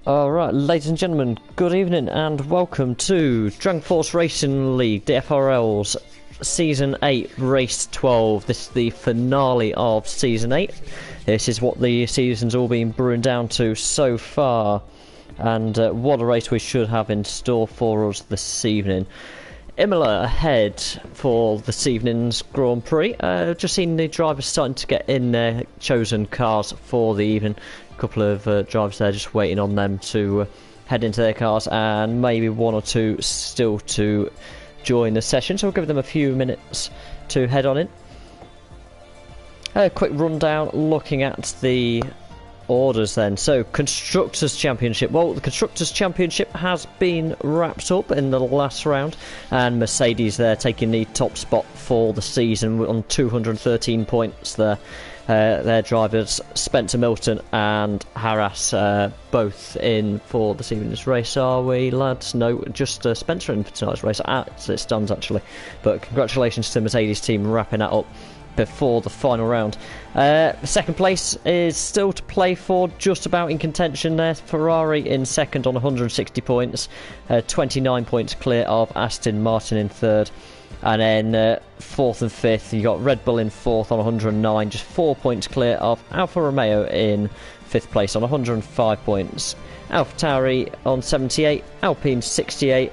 Alright, ladies and gentlemen, good evening and welcome to Dragon Force Racing League DFRL's Season 8 Race 12. This is the finale of Season 8. This is what the season's all been brewing down to so far, and what a race we should have in store for us this evening. Imola ahead for this evening's Grand Prix. Just seen the drivers starting to get in their chosen cars for the evening. A couple of drivers there just waiting on them to head into their cars, and maybe one or two still to join the session, so we'll give them a few minutes to head on in. A quick rundown looking at the orders then. So Constructors Championship, well, the Constructors Championship has been wrapped up in the last round, and Mercedes there taking the top spot for the season on 213 points there. Their drivers Spencer Milton and Harras both in for this evening's race, are we, lads? No, just Spencer in for tonight's race as it stands actually, but congratulations to the Mercedes team wrapping that up before the final round. Second place is still to play for, just about in contention there. Ferrari in second on 160 points, 29 points clear of Aston Martin in third, and then fourth and fifth you got Red Bull in fourth on 109, just 4 points clear of Alfa Romeo in fifth place on 105 points, AlphaTauri on 78, Alpine 68,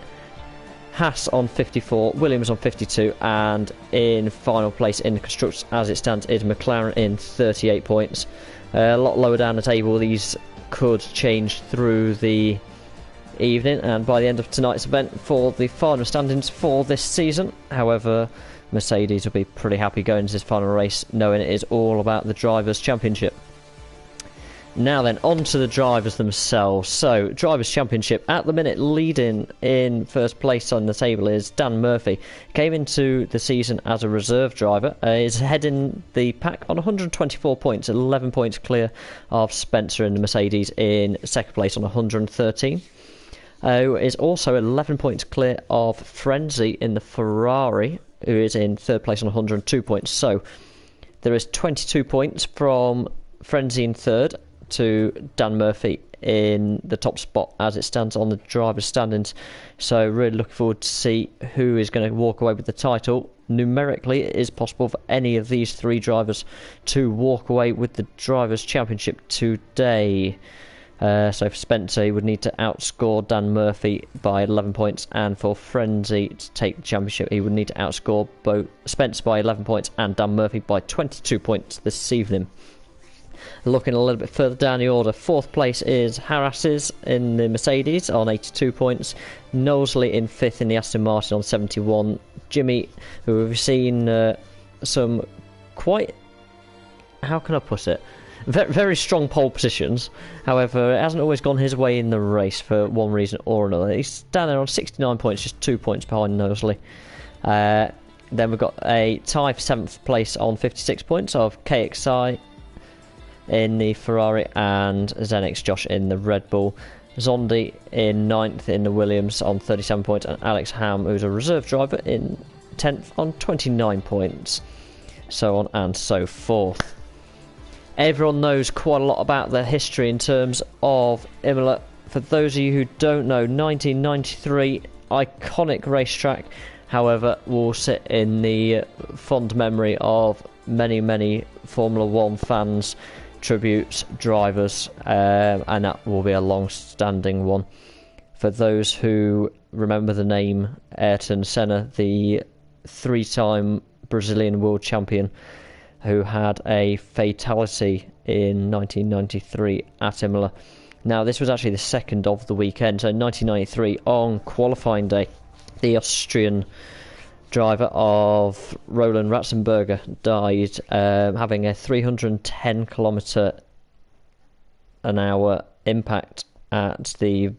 Haas on 54, Williams on 52, and in final place in the Constructors as it stands is McLaren in 38 points. A lot lower down the table, these could change through the evening and by the end of tonight's event for the final standings for this season. However, Mercedes will be pretty happy going into this final race knowing it is all about the Drivers' Championship. Now then, on to the drivers themselves. So, Drivers' Championship, at the minute leading in first place on the table is Dan Murphy. Came into the season as a reserve driver, is heading the pack on 124 points, 11 points clear of Spencer in the Mercedes in second place on 113. Is also 11 points clear of Frenzy in the Ferrari, who is in third place on 102 points. So, there is 22 points from Frenzy in third to Dan Murphy in the top spot as it stands on the drivers' standings. So really looking forward to see who is going to walk away with the title. Numerically, it is possible for any of these three drivers to walk away with the Drivers' Championship today. So for Spencer, he would need to outscore Dan Murphy by 11 points, and for Frenzy to take the championship, he would need to outscore both Spencer by 11 points and Dan Murphy by 22 points this evening. Looking a little bit further down the order, fourth place is Haras's in the Mercedes on 82 points, Knowsley in fifth in the Aston Martin on 71, Jimmy, who we've seen some quite, how can I put it, very, very strong pole positions. However, it hasn't always gone his way in the race for one reason or another. He's down there on 69 points, just 2 points behind Knowsley. Then we've got a tie for 7th place on 56 points of KXI in the Ferrari and Zenix Josh in the Red Bull. Zondi in 9th in the Williams on 37 points, and Alex Ham, who's a reserve driver, in 10th on 29 points. So on and so forth. Everyone knows quite a lot about the history in terms of Imola. For those of you who don't know, 1993, iconic racetrack, however, will sit in the fond memory of many, many Formula 1 fans, tributes, drivers, and that will be a long-standing one. For those who remember the name Ayrton Senna, the three-time Brazilian world champion who had a fatality in 1993 at Imola. Now, this was actually the second of the weekend, so 1993 on qualifying day, the Austrian driver of Roland Ratzenberger died, having a 310 km/h impact at the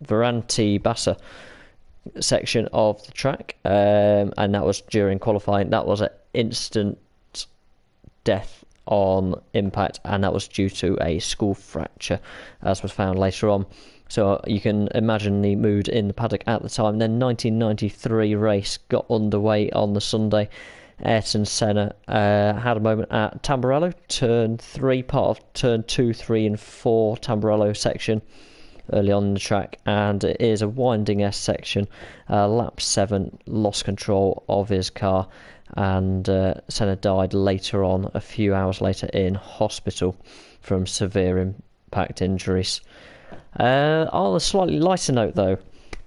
Varanti Bassa section of the track, and that was during qualifying. That was an instant death on impact, and that was due to a skull fracture, as was found later on. So you can imagine the mood in the paddock at the time. Then 1993 race got underway on the Sunday. Ayrton Senna had a moment at Tamburello, turn 3, part of turn 2, 3 and 4 Tamburello section. early on in the track, and it is a winding S section. Lap 7, lost control of his car, and Senna died later on, a few hours later, in hospital from severe impact injuries. On a slightly lighter note though,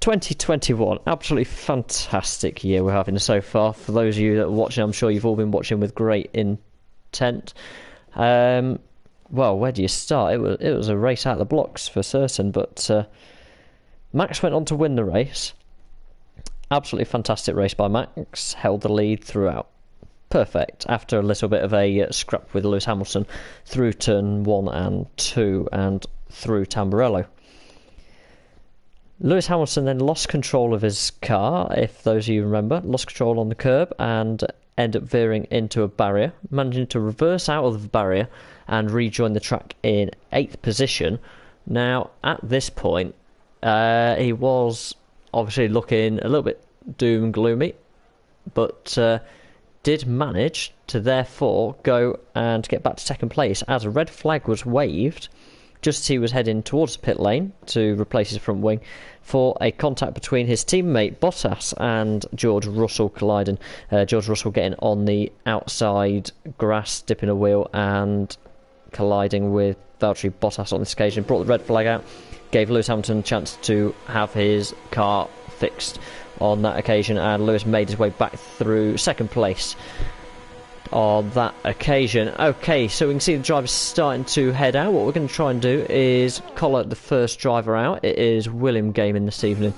2021, absolutely fantastic year we're having so far. For those of you that are watching, I'm sure you've all been watching with great intent. Well, where do you start? It was a race out of the blocks for certain, but Max went on to win the race. Absolutely fantastic race by Max, held the lead throughout. Perfect, after a little bit of a scrap with Lewis Hamilton through turn 1 and 2 and through Tamburello. Lewis Hamilton then lost control of his car, if those of you remember, lost control on the curb and ended up veering into a barrier, managing to reverse out of the barrier and rejoin the track in 8th position. Now, at this point, he was obviously looking a little bit doom and gloomy, but did manage to therefore go and get back to second place as a red flag was waved just as he was heading towards the pit lane to replace his front wing for a contact between his teammate Bottas and George Russell colliding. George Russell getting on the outside grass, dipping a wheel and colliding with Valtteri Bottas on this occasion. Brought the red flag out, gave Lewis Hamilton a chance to have his car fixed on that occasion, and Lewis made his way back through second place on that occasion. Okay, so we can see the drivers starting to head out. What we're going to try and do is collar the first driver out. It is William Gaiman this evening,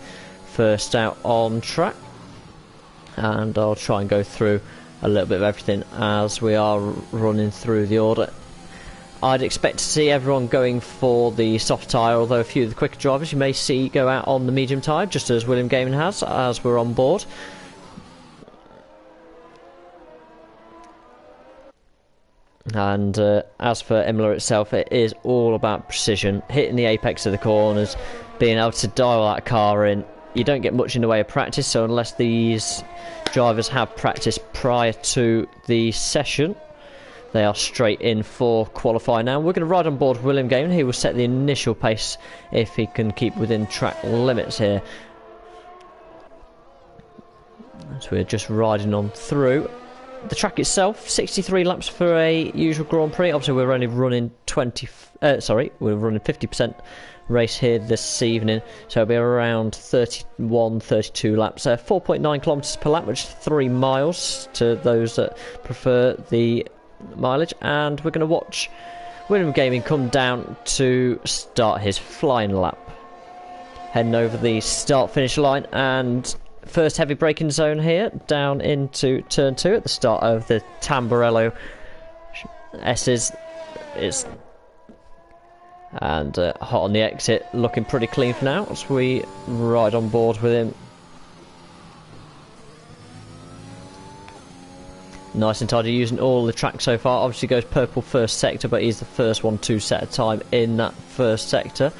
first out on track, and I'll try and go through a little bit of everything as we are running through the order. I'd expect to see everyone going for the soft tyre, although a few of the quicker drivers you may see go out on the medium tyre, just as William Gaiman has, as we're on board. And as for Imola itself, it is all about precision, hitting the apex of the corners, being able to dial that car in. You don't get much in the way of practice, so unless these drivers have practice prior to the session, they are straight in for qualifying now. We're going to ride on board William Gaiman. He will set the initial pace if he can keep within track limits here. So we're just riding on through. The track itself, 63 laps for a usual Grand Prix. Obviously, we're only running we're running 50% race here this evening, so it'll be around 31, 32 laps. 4.9 kilometres per lap, which is 3 miles to those that prefer the mileage. And we're going to watch William Gaiman come down to start his flying lap. Heading over the start-finish line, and first heavy braking zone here, down into turn 2 at the start of the Tamburello S's. And hot on the exit, looking pretty clean for now as we ride on board with him. Nice and tidy, using all the track so far. Obviously goes purple first sector, but he's the first one to set a time in that first sector.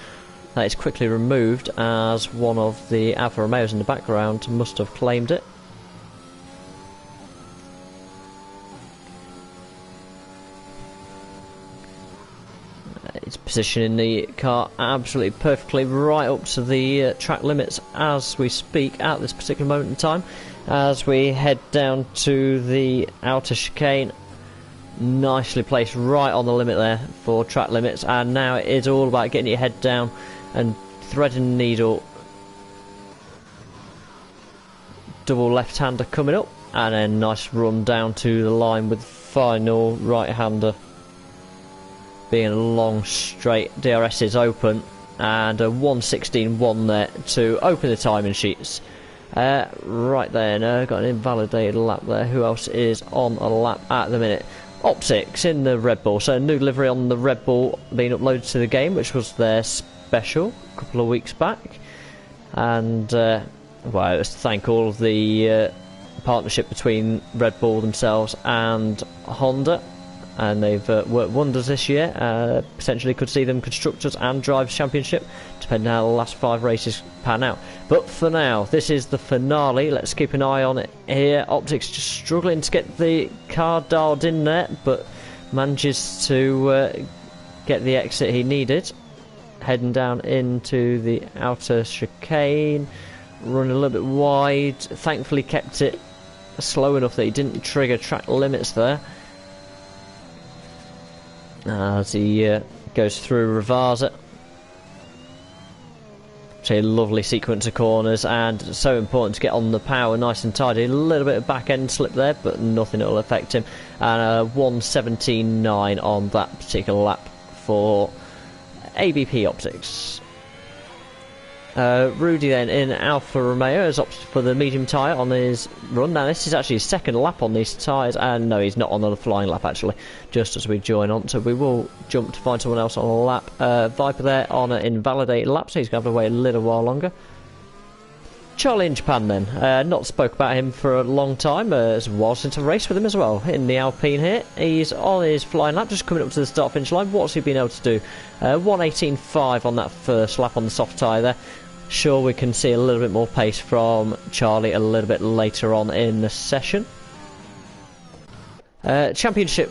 That is quickly removed as one of the Alfa Romeos in the background must have claimed it. It's positioning the car absolutely perfectly right up to the track limits as we speak at this particular moment in time. As we head down to the outer chicane, nicely placed right on the limit there for track limits, and now it is all about getting your head down and threading the needle. Double left-hander coming up, and then nice run down to the line with final right-hander being a long straight. DRS is open, and a 1:16.1 there to open the timing sheets. Right there, no, got an invalidated lap there. Who else is on a lap at the minute? Optics in the Red Bull, so new livery on the Red Bull being uploaded to the game, which was their special a couple of weeks back. And well, let's thank all of the partnership between Red Bull themselves and Honda, and they've worked wonders this year. Potentially could see them Constructors and Drivers' Championship, depending on how the last 5 races pan out. But for now, this is the finale. Let's keep an eye on it here. Optics just struggling to get the car dialed in there, but manages to get the exit he needed. heading down into the outer chicane, running a little bit wide. Thankfully kept it slow enough that he didn't trigger track limits there as he goes through Ravasa. So a lovely sequence of corners, and so important to get on the power nice and tidy. A little bit of back end slip there, but nothing that will affect him. And 1:17.9 on that particular lap for ABP Optics. Rudy then in Alfa Romeo has opted for the medium tyre on his run. Now this is actually his second lap on these tyres, and no, he's not on the flying lap actually, just as we join on, so we will jump to find someone else on a lap. Viper there on an invalidated lap, so he's going to have to wait a little while longer. Charlie in Japan then, not spoke about him for a long time, it's a while since I've raced with him as well, in the Alpine here. He's on his flying lap, just coming up to the start finish line. What's he been able to do? 1:18.5 on that first lap on the soft tyre there. Sure, we can see a little bit more pace from Charlie a little bit later on in the session. Championship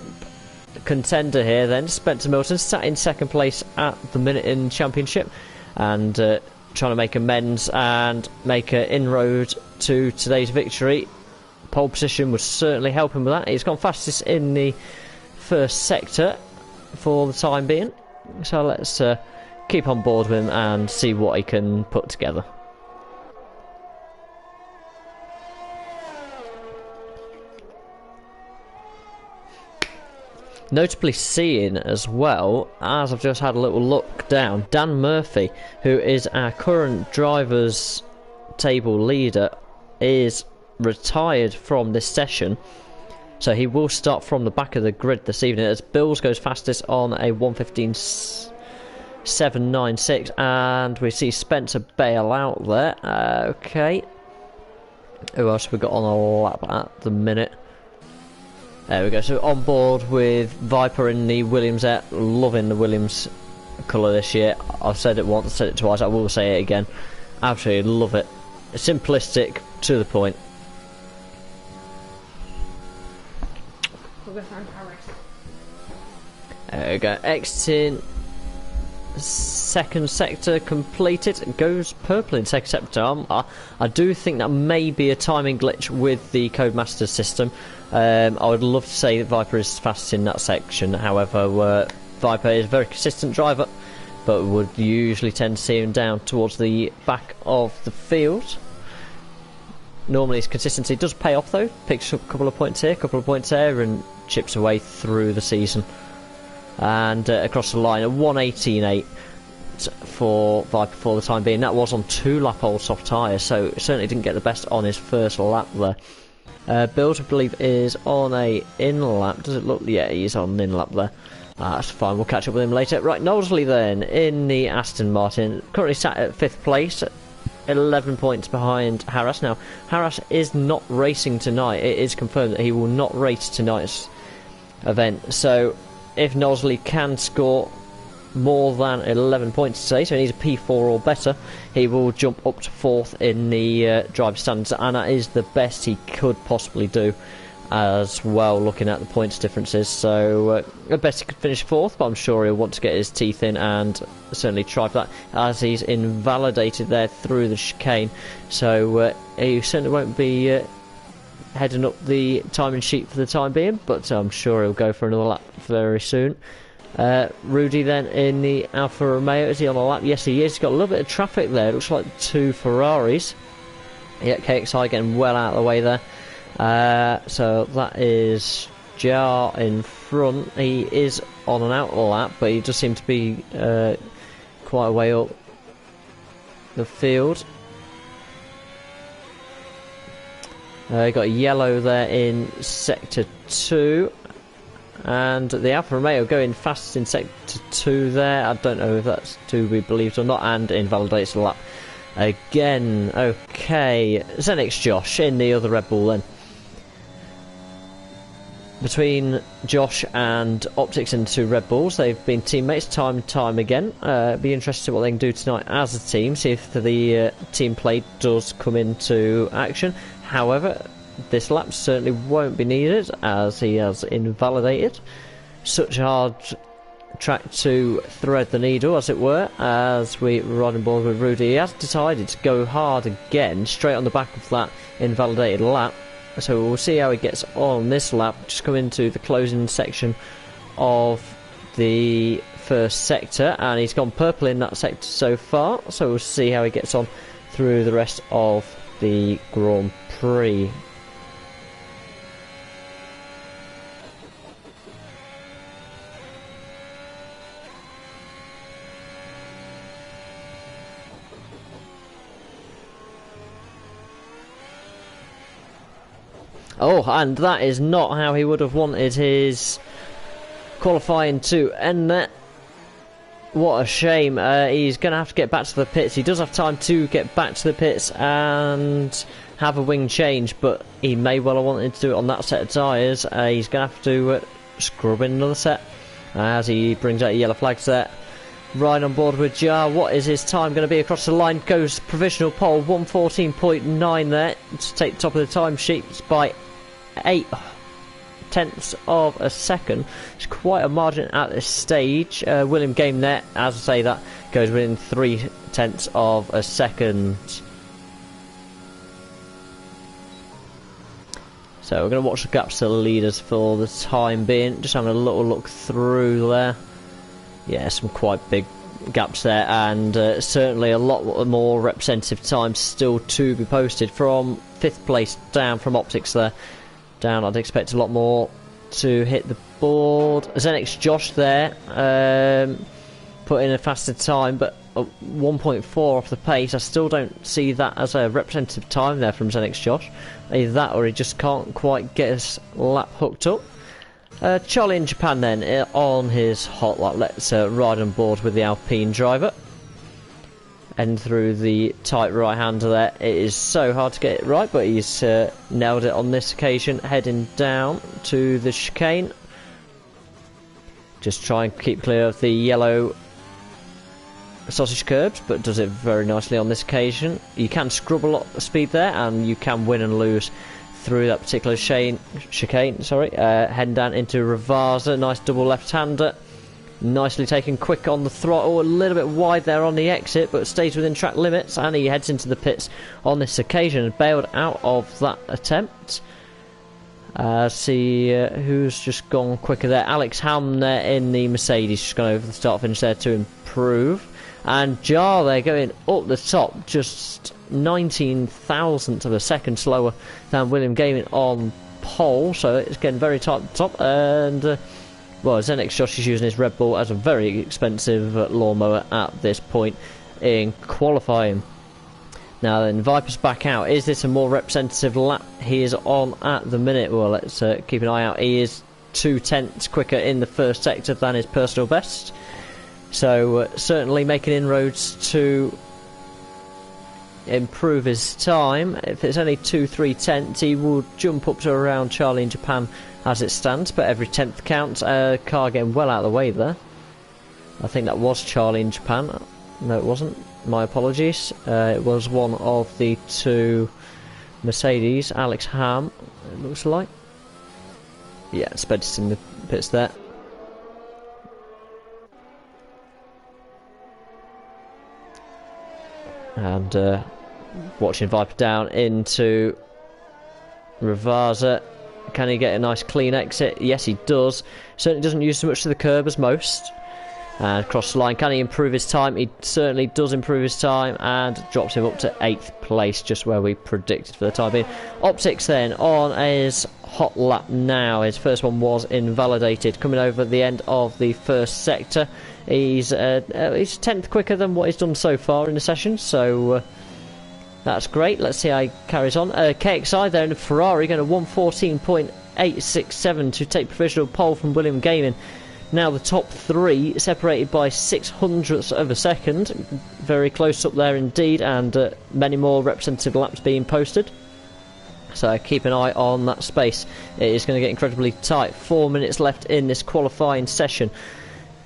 contender here then, Spencer Milton, sat in second place at the minute in Championship, and trying to make amends and make an inroad to today's victory. Pole position would certainly help him with that. He's gone fastest in the first sector for the time being, so let's keep on board with him and see what he can put together. Notably seeing as well, as I've just had a little look down, Dan Murphy, who is our current drivers table leader, is retired from this session, so he will start from the back of the grid this evening as Bills goes fastest on a 1:15.796, and we see Spencer bail out there. Okay, who else have we got on a lap at the minute? There we go, so on board with Viper in the Williams there. Loving the Williams colour this year. I've said it once, said it twice, I will say it again. Absolutely love it. Simplistic, to the point. There we go, exiting second sector completed. It goes purple in second sector. I do think that may be a timing glitch with the Codemaster system. I would love to say that Viper is fastest in that section, however Viper is a very consistent driver, but would usually tend to see him down towards the back of the field. Normally his consistency does pay off though, picks up a couple of points here, a couple of points there, and chips away through the season. And across the line, a 1:18.8 for Viper for the time being. That was on 2-lap old soft tyres, so certainly didn't get the best on his first lap there. Bills, I believe, is on a in-lap. Does it look? Yeah, he's on an in-lap there. That's fine, we'll catch up with him later. Right, Knowsley then, in the Aston Martin, currently sat at 5th place, 11 points behind Harras. Now, Harras is not racing tonight. It is confirmed that he will not race tonight's event, so if Knowsley can score more than 11 points today, so he needs a P4 or better, he will jump up to 4th in the driver standings, and that is the best he could possibly do as well, looking at the points differences. So at best he could finish 4th, but I'm sure he'll want to get his teeth in and certainly try for that, as he's invalidated there through the chicane, so he certainly won't be heading up the timing sheet for the time being, but I'm sure he'll go for another lap very soon. Rudy then in the Alfa Romeo, is he on a lap? Yes he is. He's got a little bit of traffic there, it looks like 2 Ferraris. Yeah, KXI getting well out of the way there. So that is Jar in front. He is on an out lap, but he does seem to be quite a way up the field. Got a yellow there in sector 2, and the Alfa Romeo going fast in sector 2 there. I don't know if that's to be believed or not, and invalidates the lap again. Okay, Zenix Josh in the other Red Bull then. Between Josh and Optics and 2 Red Bulls, they've been teammates time and time again. Be interested to see what they can do tonight as a team, see if the team play does come into action. However, this lap certainly won't be needed, as he has invalidated. Such hard track to thread the needle, as it were, as we ride on board with Rudy. He has decided to go hard again, straight on the back of that invalidated lap. So we'll see how he gets on this lap. Just come into the closing section of the first sector, and he's gone purple in that sector so far. So we'll see how he gets on through the rest of the Grand Prix. Oh, and that is not how he would have wanted his qualifying to end there. What a shame. He's going to have to get back to the pits. He does have time to get back to the pits and have a wing change, but he may well have wanted to do it on that set of tyres. He's going to have to scrub in another set as he brings out yellow flags there. Right on board with Jar. What is his time going to be across the line? Goes provisional pole, 1:14.9 there to take the top of the timesheets by 0.8 of a second. It's quite a margin at this stage. William Game there, as I say, that goes within 0.3 of a second. So we're going to watch the gaps to the leaders for the time being. Just having a little look through there. Yeah, some quite big gaps there, and certainly a lot more representative times still to be posted from 5th place down from Optics there. Down, I'd expect a lot more to hit the board. Zenix Josh there, put in a faster time, but 1.4 off the pace. I still don't see that as a representative time there from Zenix Josh. Either that or he just can't quite get his lap hooked up. Charlie in Japan then, on his hot lap. Let's ride on board with the Alpine driver. And through the tight right hander there. It is so hard to get it right, but he's nailed it on this occasion. Heading down to the chicane. Just try and keep clear of the yellow sausage curbs, but does it very nicely on this occasion. You can scrub a lot of speed there, and you can win and lose through that particular chicane. Heading down into Ravasa. Nice double left-hander. Nicely taken, quick on the throttle, a little bit wide there on the exit, but stays within track limits, and he heads into the pits on this occasion and bailed out of that attempt. See who's just gone quicker there. Alex Ham there in the Mercedes, just gone over the start finish there to improve. And Jar there going up the top, just 19 thousandths of a second slower than William Gaming on pole, so it's getting very tight at the top. And well, Zenix Josh is using his Red Bull as a very expensive lawnmower at this point in qualifying. Now then, Viper's back out. Is this a more representative lap he is on at the minute? Well, let's keep an eye out. He is 0.2 quicker in the first sector than his personal best. So certainly making inroads to improve his time. If it's only 2-3 he will jump up to around Charlie in Japan as it stands, but every 10th counts. Car getting well out of the way there. I think that was Charlie in Japan. No, it wasn't. My apologies. It was one of the two Mercedes. Alex Ham, it looks like. Yeah, Spedis in the pits there. And watching Viper down into Ravasa. Can he get a nice clean exit? Yes, he does. Certainly doesn't use so much to the curb as most. And across the line, can he improve his time? He certainly does improve his time and drops him up to 8th place, just where we predicted for the time being. Optics then on his hot lap now. His first one was invalidated. Coming over the end of the first sector. He's 10th quicker than what he's done so far in the session, so that's great. Let's see how he carries on. KXI there in the Ferrari going to 1:14.867 to take provisional pole from William Gaming. Now the top three separated by 0.06 of a second. Very close up there indeed, and many more representative laps being posted. So keep an eye on that space. It is going to get incredibly tight. 4 minutes left in this qualifying session.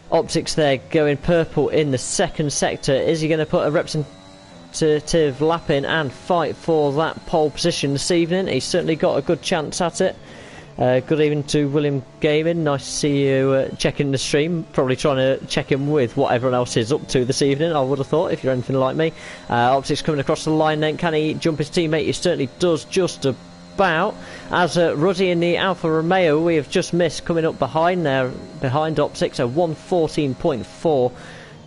Optics there going purple in the second sector. Is he going to put a representative lap in and fight for that pole position this evening? He's certainly got a good chance at it. Good evening to William Gaming. Nice to see you checking the stream. Probably trying to check in with what everyone else is up to this evening, I would have thought, if you're anything like me. Optics coming across the line then. Can he jump his teammate? He certainly does, just about. As Ruddy in the Alfa Romeo, we have just missed coming up behind there, behind Optics, a 1:14.4.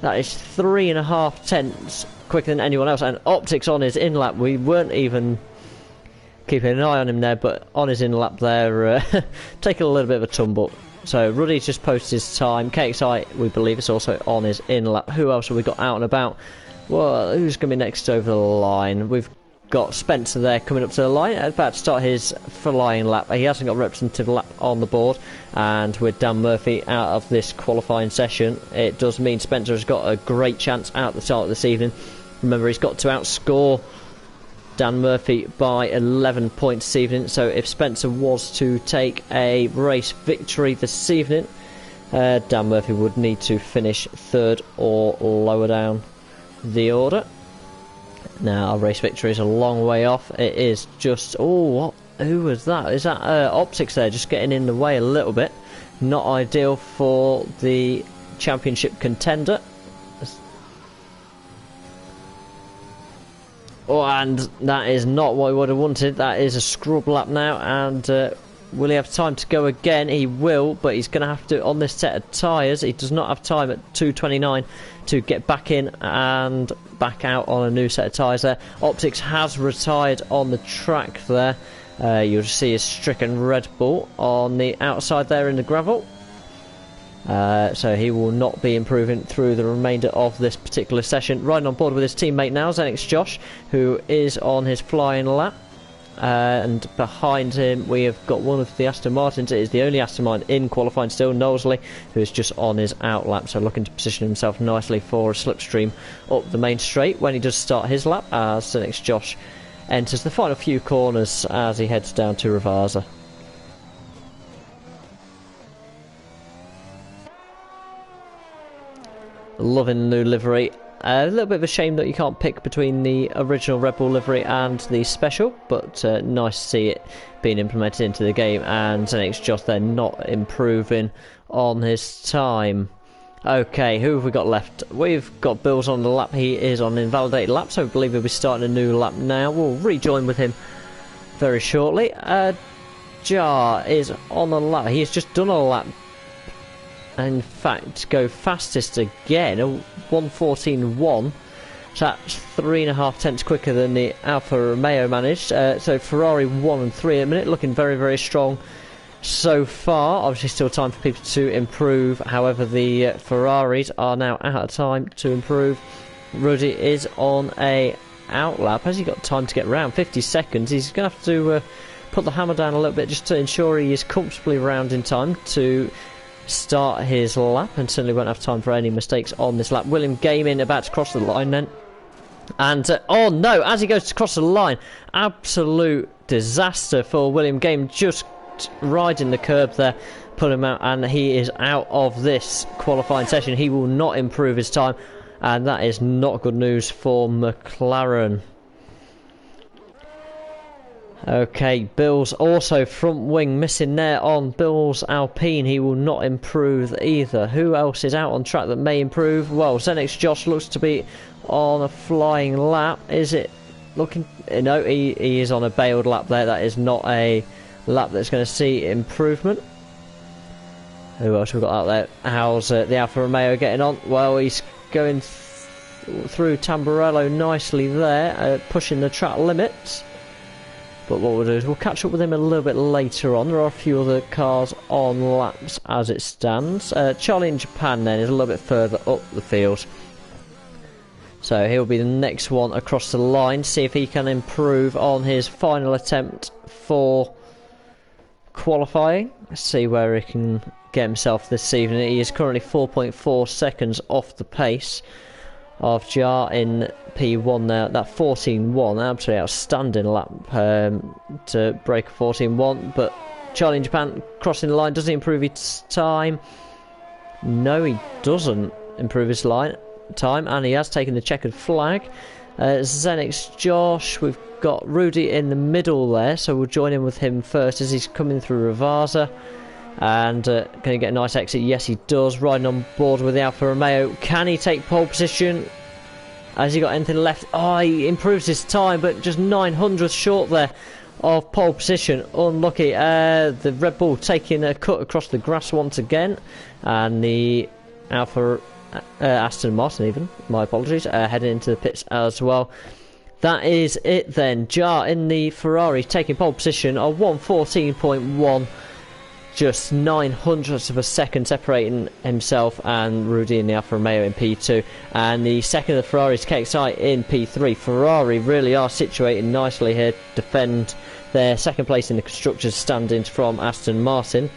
That is 3.5 tenths quicker than anyone else. And Optics on his in lap, we weren't even keeping an eye on him there, but on his in lap there, taking a little bit of a tumble. So Ruddy's just posted his time. KXI, we believe, is also on his in lap. Who else have we got out and about? Well, who's going to be next over the line? We've got Spencer there coming up to the line, about to start his flying lap. He hasn't got a representative lap on the board, and with Dan Murphy out of this qualifying session, it does mean Spencer has got a great chance out the start this evening. Remember, he's got to outscore Dan Murphy by 11 points this evening, so if Spencer was to take a race victory this evening, Dan Murphy would need to finish third or lower down the order. Now, our race victory is a long way off. It is just... oh, who was that? Is that Optics there, just getting in the way a little bit? Not ideal for the championship contender. Oh, and that is not what we would have wanted. That is a scrub lap now, and will he have time to go again? He will, but he's going to have to, on this set of tyres, he does not have time at 2:29 to get back in and back out on a new set of tyres there. Optics has retired on the track there. You'll see his stricken Red Bull on the outside there in the gravel. So he will not be improving through the remainder of this particular session. Riding on board with his teammate now, Zenix Josh, who is on his flying lap. And behind him we have got one of the Aston Martins. It is the only Aston Martin in qualifying still, Knowsley, who is just on his out lap, so looking to position himself nicely for a slipstream up the main straight when he does start his lap, as Zenix Josh enters the final few corners as he heads down to Ravasa. Loving the new livery. A little bit of a shame that you can't pick between the original Red Bull livery and the special, but nice to see it being implemented into the game, and Zenix Josh there not improving on his time. Okay, who have we got left? We've got Bills on the lap. He is on an invalidated lap, so I believe he'll be starting a new lap now. We'll rejoin with him very shortly. Jar is on the lap. He has just done a lap. In fact, go fastest again, a 1:14.1. So that's 3.5 tenths quicker than the Alfa Romeo managed. So Ferrari 1 and 3 at the minute, looking very, very strong so far. Obviously still time for people to improve. However, the Ferraris are now out of time to improve. Ruddy is on a outlap. Has he got time to get round? 50 seconds. He's going to have to put the hammer down a little bit just to ensure he is comfortably round in time to start his lap, and certainly won't have time for any mistakes on this lap. William Gaming about to cross the line then, and oh no, as he goes to cross the line, absolute disaster for William Gaming, just riding the curb there, put him out, and he is out of this qualifying session. He will not improve his time, and that is not good news for McLaren. Okay, Bill's also front wing missing there on Bill's Alpine. He will not improve either. Who else is out on track that may improve? Well, Zenix Josh looks to be on a flying lap. Is it looking... no, he is on a bailed lap there. That is not a lap that's going to see improvement. Who else have we got out there? How's the Alfa Romeo getting on? Well, he's going through Tamburello nicely there, pushing the track limits. But what we'll do is we'll catch up with him a little bit later on. There are a few other cars on laps as it stands. Charlie in Japan then is a little bit further up the field. So he'll be the next one across the line. See if he can improve on his final attempt for qualifying. Let's see where he can get himself this evening. He is currently 4.4 seconds off the pace of Jar in P1 now. That 14.1, absolutely outstanding lap to break a 14.1. But Charlie in Japan crossing the line, does he improve his time? No, he doesn't improve his time, and he has taken the checkered flag. Zenix Josh, we've got Rudy in the middle there, so we'll join in with him first as he's coming through Ravasa. And going to get a nice exit. Yes, he does. Riding on board with the Alfa Romeo. Can he take pole position? Has he got anything left? Oh, he improves his time, but just 900th short there of pole position. Unlucky. The Red Bull taking a cut across the grass once again. And the Aston Martin even, my apologies, heading into the pits as well. That is it then. Jar in the Ferrari taking pole position of 1:14.1. Just 900ths of a second separating himself and Rudy in the Alfa Romeo in P2. And the second of the Ferraris, KXI in P3. Ferrari really are situated nicely here, defend their second place in the Constructors' standings from Aston Martin.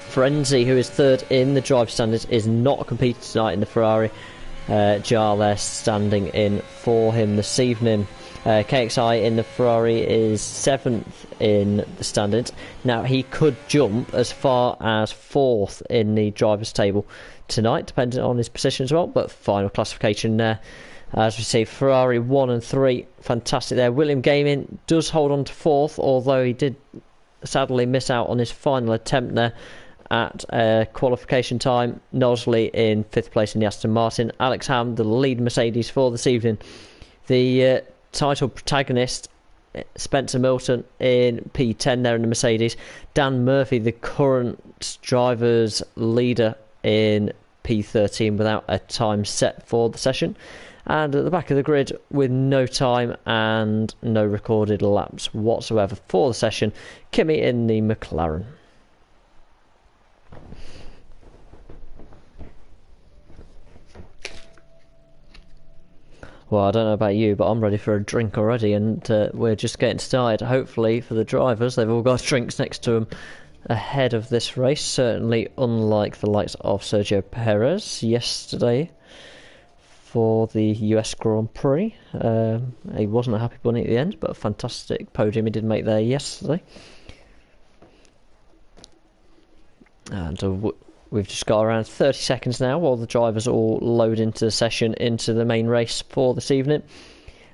Frenzy, who is third in the drive standings, is not competing tonight in the Ferrari. Jar there standing in for him this evening. KXI in the Ferrari is 7th in the standings. Now, he could jump as far as 4th in the drivers' table tonight, depending on his position as well, but final classification there. As we see, Ferrari 1 and 3, fantastic there. William Gaming does hold on to 4th, although he did sadly miss out on his final attempt there at qualification time. Nosley in 5th place in the Aston Martin. Alex Ham, the lead Mercedes for this evening. The title protagonist, Spencer Milton in P10 there in the Mercedes. Dan Murphy, the current driver's leader, in P13 without a time set for the session. And at the back of the grid with no time and no recorded laps whatsoever for the session, Kimi in the McLaren. Well, I don't know about you, but I'm ready for a drink already, and we're just getting started. Hopefully, for the drivers, they've all got drinks next to them ahead of this race. Certainly, unlike the likes of Sergio Perez yesterday for the US Grand Prix. He wasn't a happy bunny at the end, but a fantastic podium he did make there yesterday. And we've just got around 30 seconds now while the drivers all load into the session, into the main race for this evening,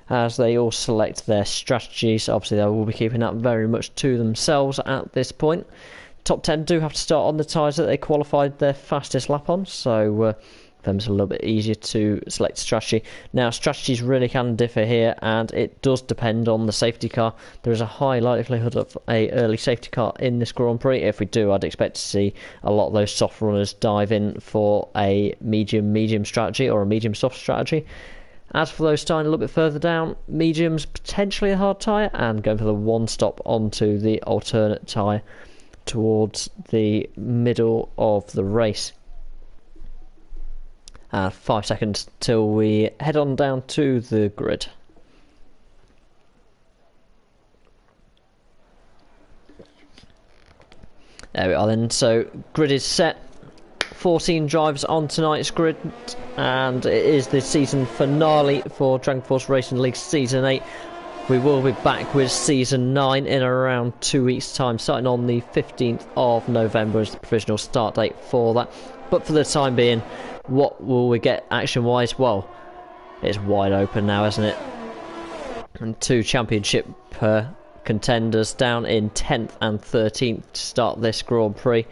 as they all select their strategies. Obviously, they will be keeping that very much to themselves at this point. Top 10 do have to start on the tyres that they qualified their fastest lap on, so them it's a little bit easier to select strategy. Now, strategies really can differ here, and it does depend on the safety car. There is a high likelihood of a early safety car in this Grand Prix. If we do, I'd expect to see a lot of those soft runners dive in for a medium strategy or a medium soft strategy. As for those starting a little bit further down, mediums potentially a hard tyre, and going for the one stop onto the alternate tyre towards the middle of the race. 5 seconds till we head on down to the grid. There we are then. So grid is set. 14 drivers on tonight's grid, and it is the season finale for Dragon Force Racing League Season 8. We will be back with Season 9 in around 2 weeks' time, starting on the 15th of November as the provisional start date for that. But for the time being, what will we get action-wise? Well, it's wide open now, isn't it? And 2 championship contenders down in 10th and 13th to start this Grand Prix.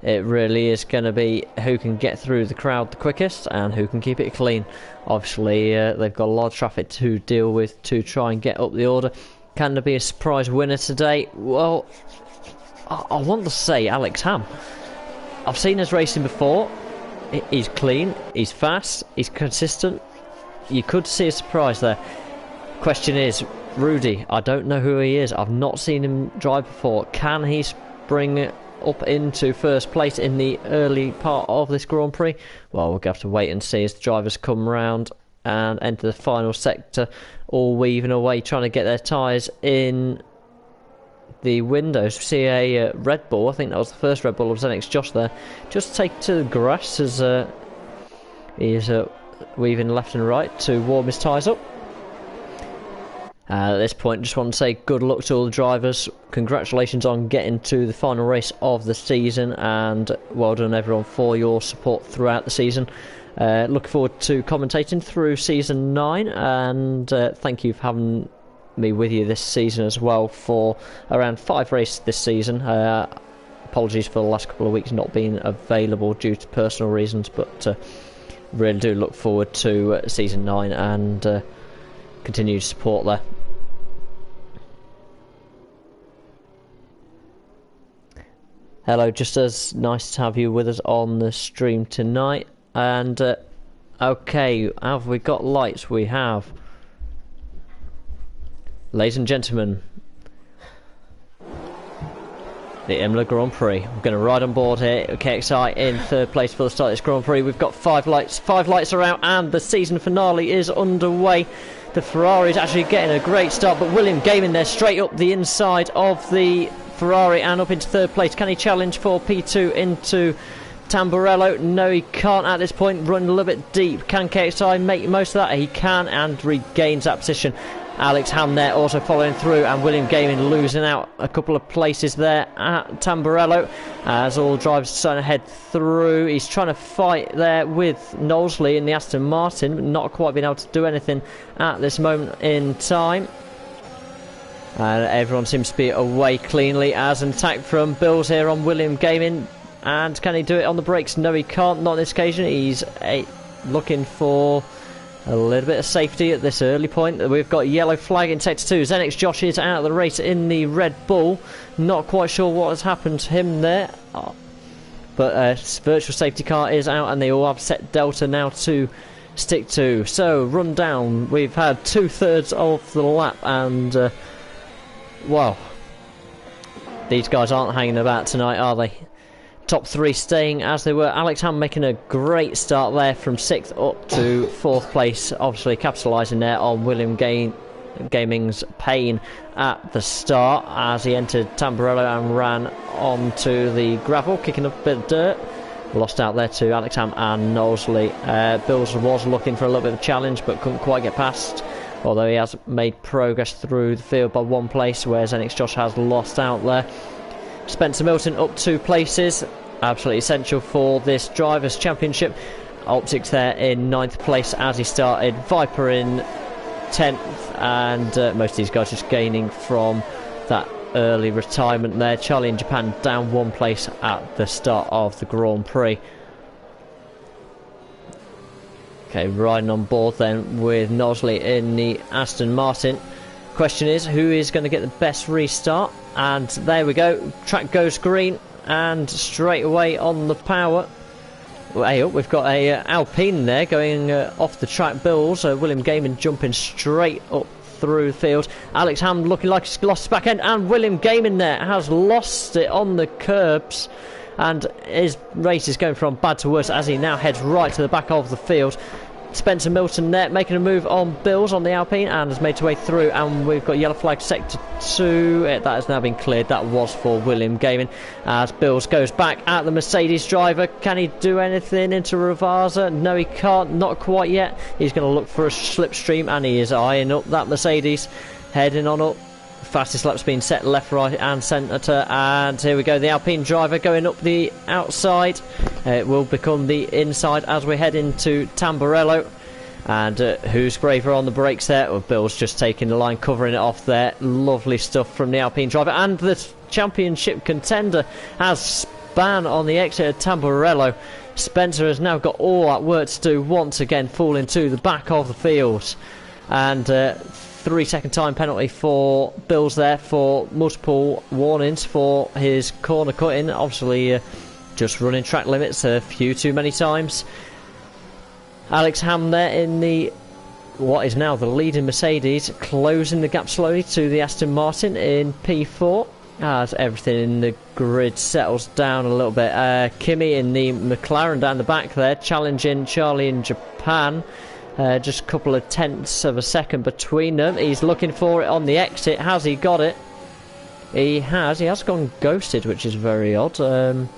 It really is going to be who can get through the crowd the quickest and who can keep it clean. Obviously, they've got a lot of traffic to deal with to try and get up the order. Can there be a surprise winner today? Well, I want to say Alex Ham. I've seen his racing before. He's clean, he's fast, he's consistent. You could see a surprise there. Question is, Rudy, I don't know who he is. I've not seen him drive before. Can he spring up into first place in the early part of this Grand Prix? Well, we'll have to wait and see as the drivers come round and enter the final sector, all weaving away, trying to get their tyres in the windows. We see a Red Bull. I think that was the first Red Bull of Zenix Josh there. Just take to the grass as he is weaving left and right to warm his tyres up. At this point, just want to say good luck to all the drivers. Congratulations on getting to the final race of the season, and well done everyone for your support throughout the season. Looking forward to commentating through Season 9, and thank you for having me with you this season as well for around 5 races this season. Apologies for the last couple of weeks not being available due to personal reasons, but really do look forward to Season 9 and continued support there. Hello, just as nice to have you with us on the stream tonight. And okay, have we got lights? We have. Ladies and gentlemen, the Imola Grand Prix. We're going to ride on board here. KXI in 3rd place for the start of this Grand Prix. We've got 5 lights. 5 lights are out and the season finale is underway. The Ferrari is actually getting a great start, but William Gaming there straight up the inside of the Ferrari and up into 3rd place. Can he challenge for P2 into Tamburello? No, he can't at this point. Running a little bit deep. Can KXI make most of that? He can, and regains that position. Alex Ham there also following through, and William Gaming losing out a couple of places there at Tamburello as all drivers starting to head through. He's trying to fight there with Knowsley in the Aston Martin, but not quite being able to do anything at this moment in time. And everyone seems to be away cleanly as an attack from Bills here on William Gaming. And can he do it on the brakes? No, he can't, not on this occasion. He's looking for a little bit of safety at this early point. We've got a yellow flag in sector 2. Xenix Josh is out of the race in the Red Bull. Not quite sure what has happened to him there. But virtual safety car is out, and they all have set delta now to stick to. So, run down. We've had 2/3 of the lap, and well, these guys aren't hanging about tonight, are they? Top 3 staying as they were. Alex Ham making a great start there from 6th up to 4th place, obviously capitalising there on William Gaming's pain at the start as he entered Tamburello and ran onto the gravel, kicking up a bit of dirt. Lost out there to Alex Ham and Knowsley. Bills was looking for a little bit of a challenge but couldn't quite get past, although he has made progress through the field by 1 place, whereas Xenix Josh has lost out there. Spencer Milton up 2 places, absolutely essential for this Drivers' Championship. Optics there in 9th place as he started. Viper in 10th, and most of these guys just gaining from that early retirement there. Charlie in Japan down 1 place at the start of the Grand Prix. Okay, riding on board then with Knowsley in the Aston Martin. Question is, who is going to get the best restart? And there we go, track goes green, and straight away on the power. Hey up, we've got a Alpine there going off the track. Bills, William Gaming jumping straight up through the field. Alex Ham looking like he's lost his back end, and William Gaming there has lost it on the curbs, and his race is going from bad to worse as he now heads right to the back of the field. Spencer Milton there making a move on Bills on the Alpine and has made his way through, and we've got yellow flag sector 2. That has now been cleared. That was for William Gaming as Bills goes back at the Mercedes driver. Can he do anything into Ravazza? No, he can't, not quite yet. He's going to look for a slipstream, and he is eyeing up that Mercedes, heading on up. Fastest lap's been set left, right and centre, and here we go, the Alpine driver going up the outside. It will become the inside as we head into Tamburello. And who's braver on the brakes there? Well, Bill's just taking the line, covering it off there. Lovely stuff from the Alpine driver, and the championship contender has span on the exit of Tamburello. Spencer has now got all that work to do, once again falling to the back of the field. And 3-second time penalty for Bills there for multiple warnings for his corner cutting. Obviously just running track limits a few too many times. Alex Ham there in the what is now the leading Mercedes, closing the gap slowly to the Aston Martin in P4 as everything in the grid settles down a little bit. Kimi in the McLaren down the back there, challenging Charlie in Japan. Just a couple of tenths of a second between them. He's looking for it on the exit. Has he got it? He has. He has gone ghosted, which is very odd. Trying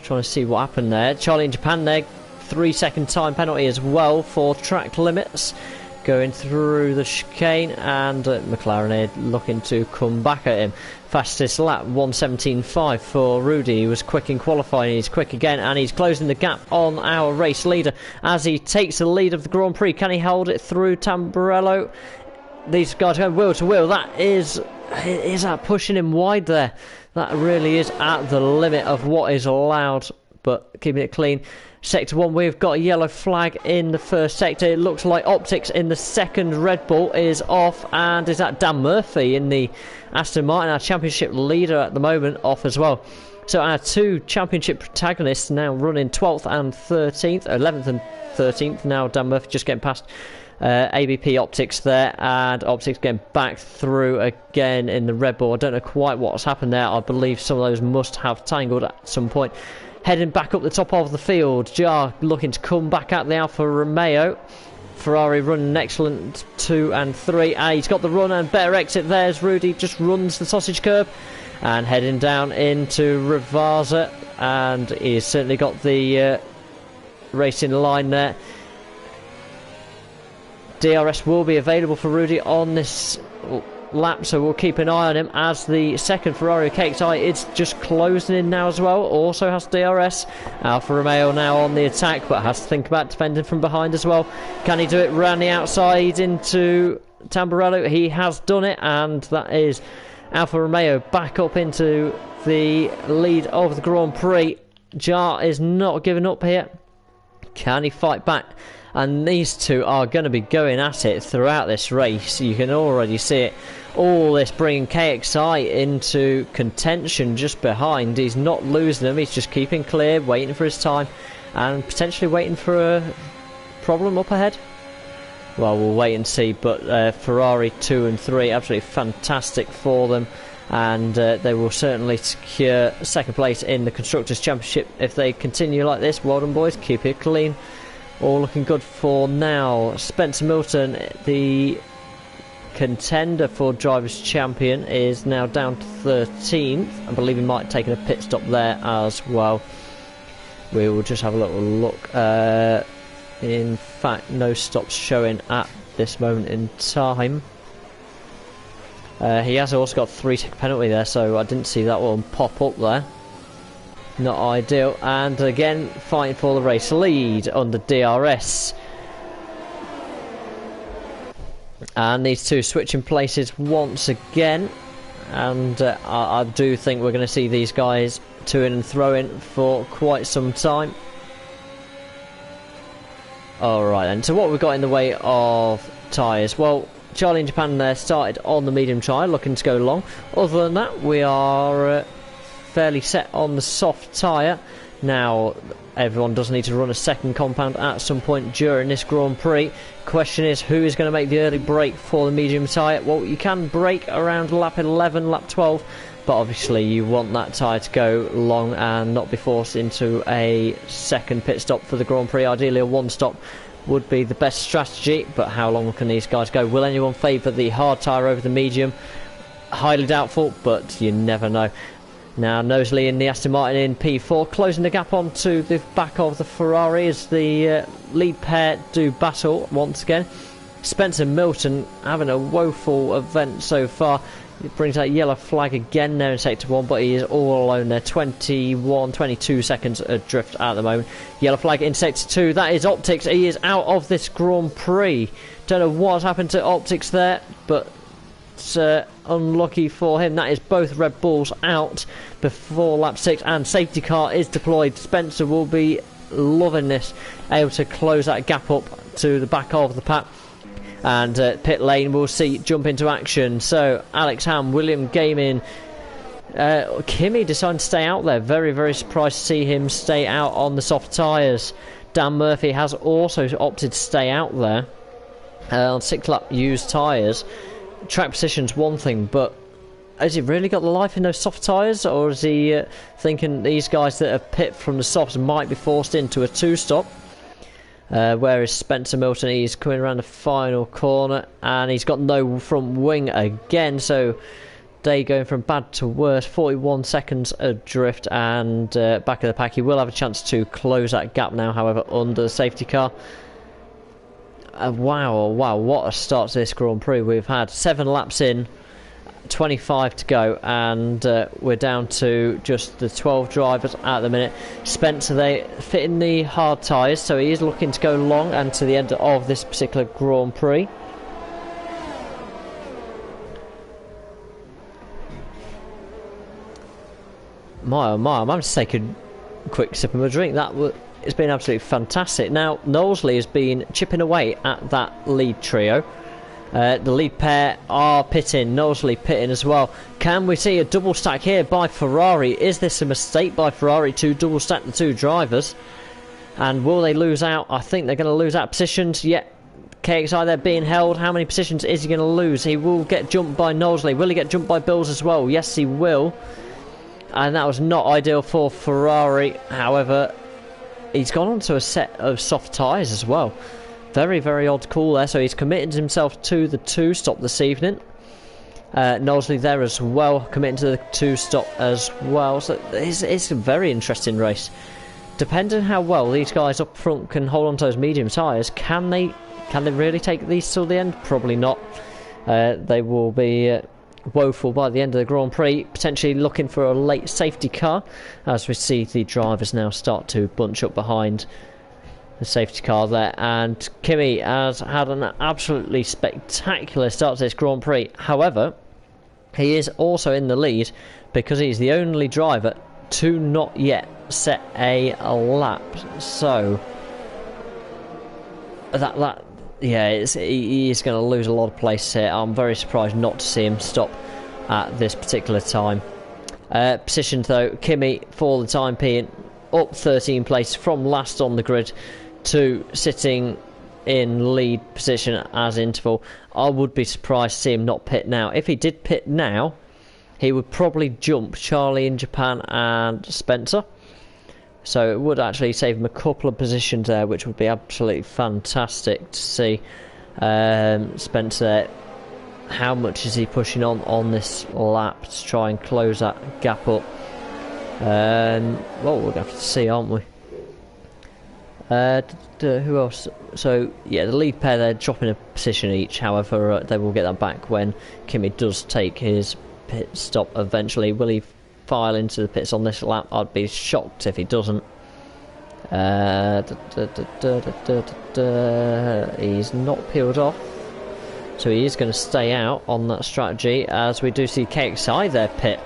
to see what happened there. Charlie in Japan there. 3-second time penalty as well for track limits. going through the chicane, and McLaren here looking to come back at him. Fastest lap 1:17.5 for Rudy. He was quick in qualifying, he's quick again, and he's closing the gap on our race leader as he takes the lead of the Grand Prix. Can he hold it through Tamburello? These guys going wheel to wheel. That is that pushing him wide there. That really is at the limit of what is allowed, but keeping it clean. Sector 1, we've got a yellow flag in the first sector. It looks like Optics in the second. Red Bull is off, and is that Dan Murphy in the Aston Martin, our championship leader at the moment, off as well. So our two championship protagonists now running 12th and 13th, 11th and 13th. Now Dan Murphy just getting past ABP Optics there, and Optics getting back through again in the Red Bull. I don't know quite what's happened there. I believe some of those must have tangled at some point. Heading back up the top of the field, Jar looking to come back at the Alfa Romeo. Ferrari running an excellent 2 and 3. He's got the run and better exit there as Rudy just runs the sausage curb and heading down into Rivasa, and he's certainly got the racing line there. DRS will be available for Rudy on this lap, so we'll keep an eye on him as the second Ferrari KXI is just closing in now as well. Also has DRS. Alfa Romeo now on the attack, but has to think about defending from behind as well. Can he do it round the outside into Tamburello? He has done it, and that is Alfa Romeo back up into the lead of the Grand Prix. Jar is not giving up here. Can he fight back? And these two are going to be going at it throughout this race. You can already see it. All this bringing KXI into contention just behind. He's not losing them. He's just keeping clear, waiting for his time, and potentially waiting for a problem up ahead. Well, we'll wait and see. But Ferrari 2 and 3, absolutely fantastic for them. And they will certainly secure second place in the Constructors' Championship if they continue like this. Well done, boys. Keep it clean. All looking good for now. Spencer Milton, the contender for Drivers' Champion, is now down to 13th. I believe he might have taken a pit stop there as well. We will just have a little look. In fact, no stops showing at this moment in time. He has also got 3-tick penalty there, so I didn't see that one pop up there. Not ideal, and again fighting for the race lead under DRS. And these two switching places once again, and I do think we're going to see these guys to-in and throw-in for quite some time. Alright then, so what we've got in the way of tyres? Well, Charlie in Japan there started on the medium tyre, looking to go long. Other than that, we are fairly set on the soft tyre. Now, everyone does need to run a second compound at some point during this Grand Prix. Question is, who is going to make the early break for the medium tyre? Well, you can break around lap 11, lap 12, but obviously you want that tyre to go long and not be forced into a second pit stop for the Grand Prix. Ideally, a one stop would be the best strategy, but how long can these guys go? Will anyone favour the hard tyre over the medium? Highly doubtful, but you never know. Now Knowsley in the Aston Martin in P4, closing the gap onto the back of the Ferrari as the lead pair do battle once again. Spencer Milton having a woeful event so far. He brings that yellow flag again there in sector 1, but he is all alone there. 22 seconds adrift at the moment. Yellow flag in sector 2, that is Optics. He is out of this Grand Prix. Don't know what's happened to Optics there, but it's unlucky for him. That is both Red Bulls out before lap 6, and safety car is deployed. Spencer will be loving this, able to close that gap up to the back of the pack, and pit lane we'll see jump into action. So Alex Ham, William Gaming, Kimi deciding to stay out there. Very, very surprised to see him stay out on the soft tyres. Dan Murphy has also opted to stay out there on 6 lap used tyres. Track position's one thing, but has he really got the life in those soft tyres, or is he thinking these guys that have pit from the softs might be forced into a 2-stop? Whereas Spencer Milton, he's coming around the final corner and he's got no front wing again, so they going from bad to worse. 41 seconds adrift, and back of the pack. He will have a chance to close that gap now, however, under the safety car. Wow, what a start to this Grand Prix. We've had 7 laps in, 25 to go, and we're down to just the 12 drivers at the minute. Spencer, they fit in the hard tyres, so he is looking to go long and to the end of this particular Grand Prix. I'm just taking a quick sip of a drink. It's been absolutely fantastic. Now, Knowsley has been chipping away at that lead trio. The lead pair are pitting, Knowsley pitting as well. Can we see a double stack here by Ferrari? Is this a mistake by Ferrari to double stack the 2 drivers? And will they lose out? I think they're going to lose out positions. Yeah, KXI there being held. How many positions is he going to lose? He will get jumped by Knowsley. Will he get jumped by Bills as well? Yes, he will. And that was not ideal for Ferrari. However, he's gone onto a set of soft tyres as well. Very, very odd call there. So he's committed himself to the 2-stop this evening. Knowsley there as well, committing to the 2-stop as well. So it's a very interesting race. Depending on how well these guys up front can hold on to those medium tyres, can they really take these till the end? Probably not. They will be woeful by the end of the Grand Prix, potentially looking for a late safety car, as we see the drivers now start to bunch up behind the safety car there. And Kimi has had an absolutely spectacular start to this Grand Prix. However, he is also in the lead because he's the only driver to not yet set a lap. So he is going to lose a lot of place here. I'm very surprised not to see him stop at this particular time. Positioned though, Kimi for the time being up 13 places from last on the grid to sitting in lead position as interval. I would be surprised to see him not pit now. If he did pit now, he would probably jump Charlie in Japan and Spencer. So it would actually save him a couple of positions there, which would be absolutely fantastic to see. Spencer, how much is he pushing on this lap to try and close that gap up? Well, we're going to have to see, aren't we? Who else? So, yeah, the lead pair, they're dropping a position each. However, they will get that back when Kimi does take his pit stop eventually. Will he file into the pits on this lap? I'd be shocked if he doesn't. He's not peeled off, so he is going to stay out on that strategy, as we do see KXI there pit.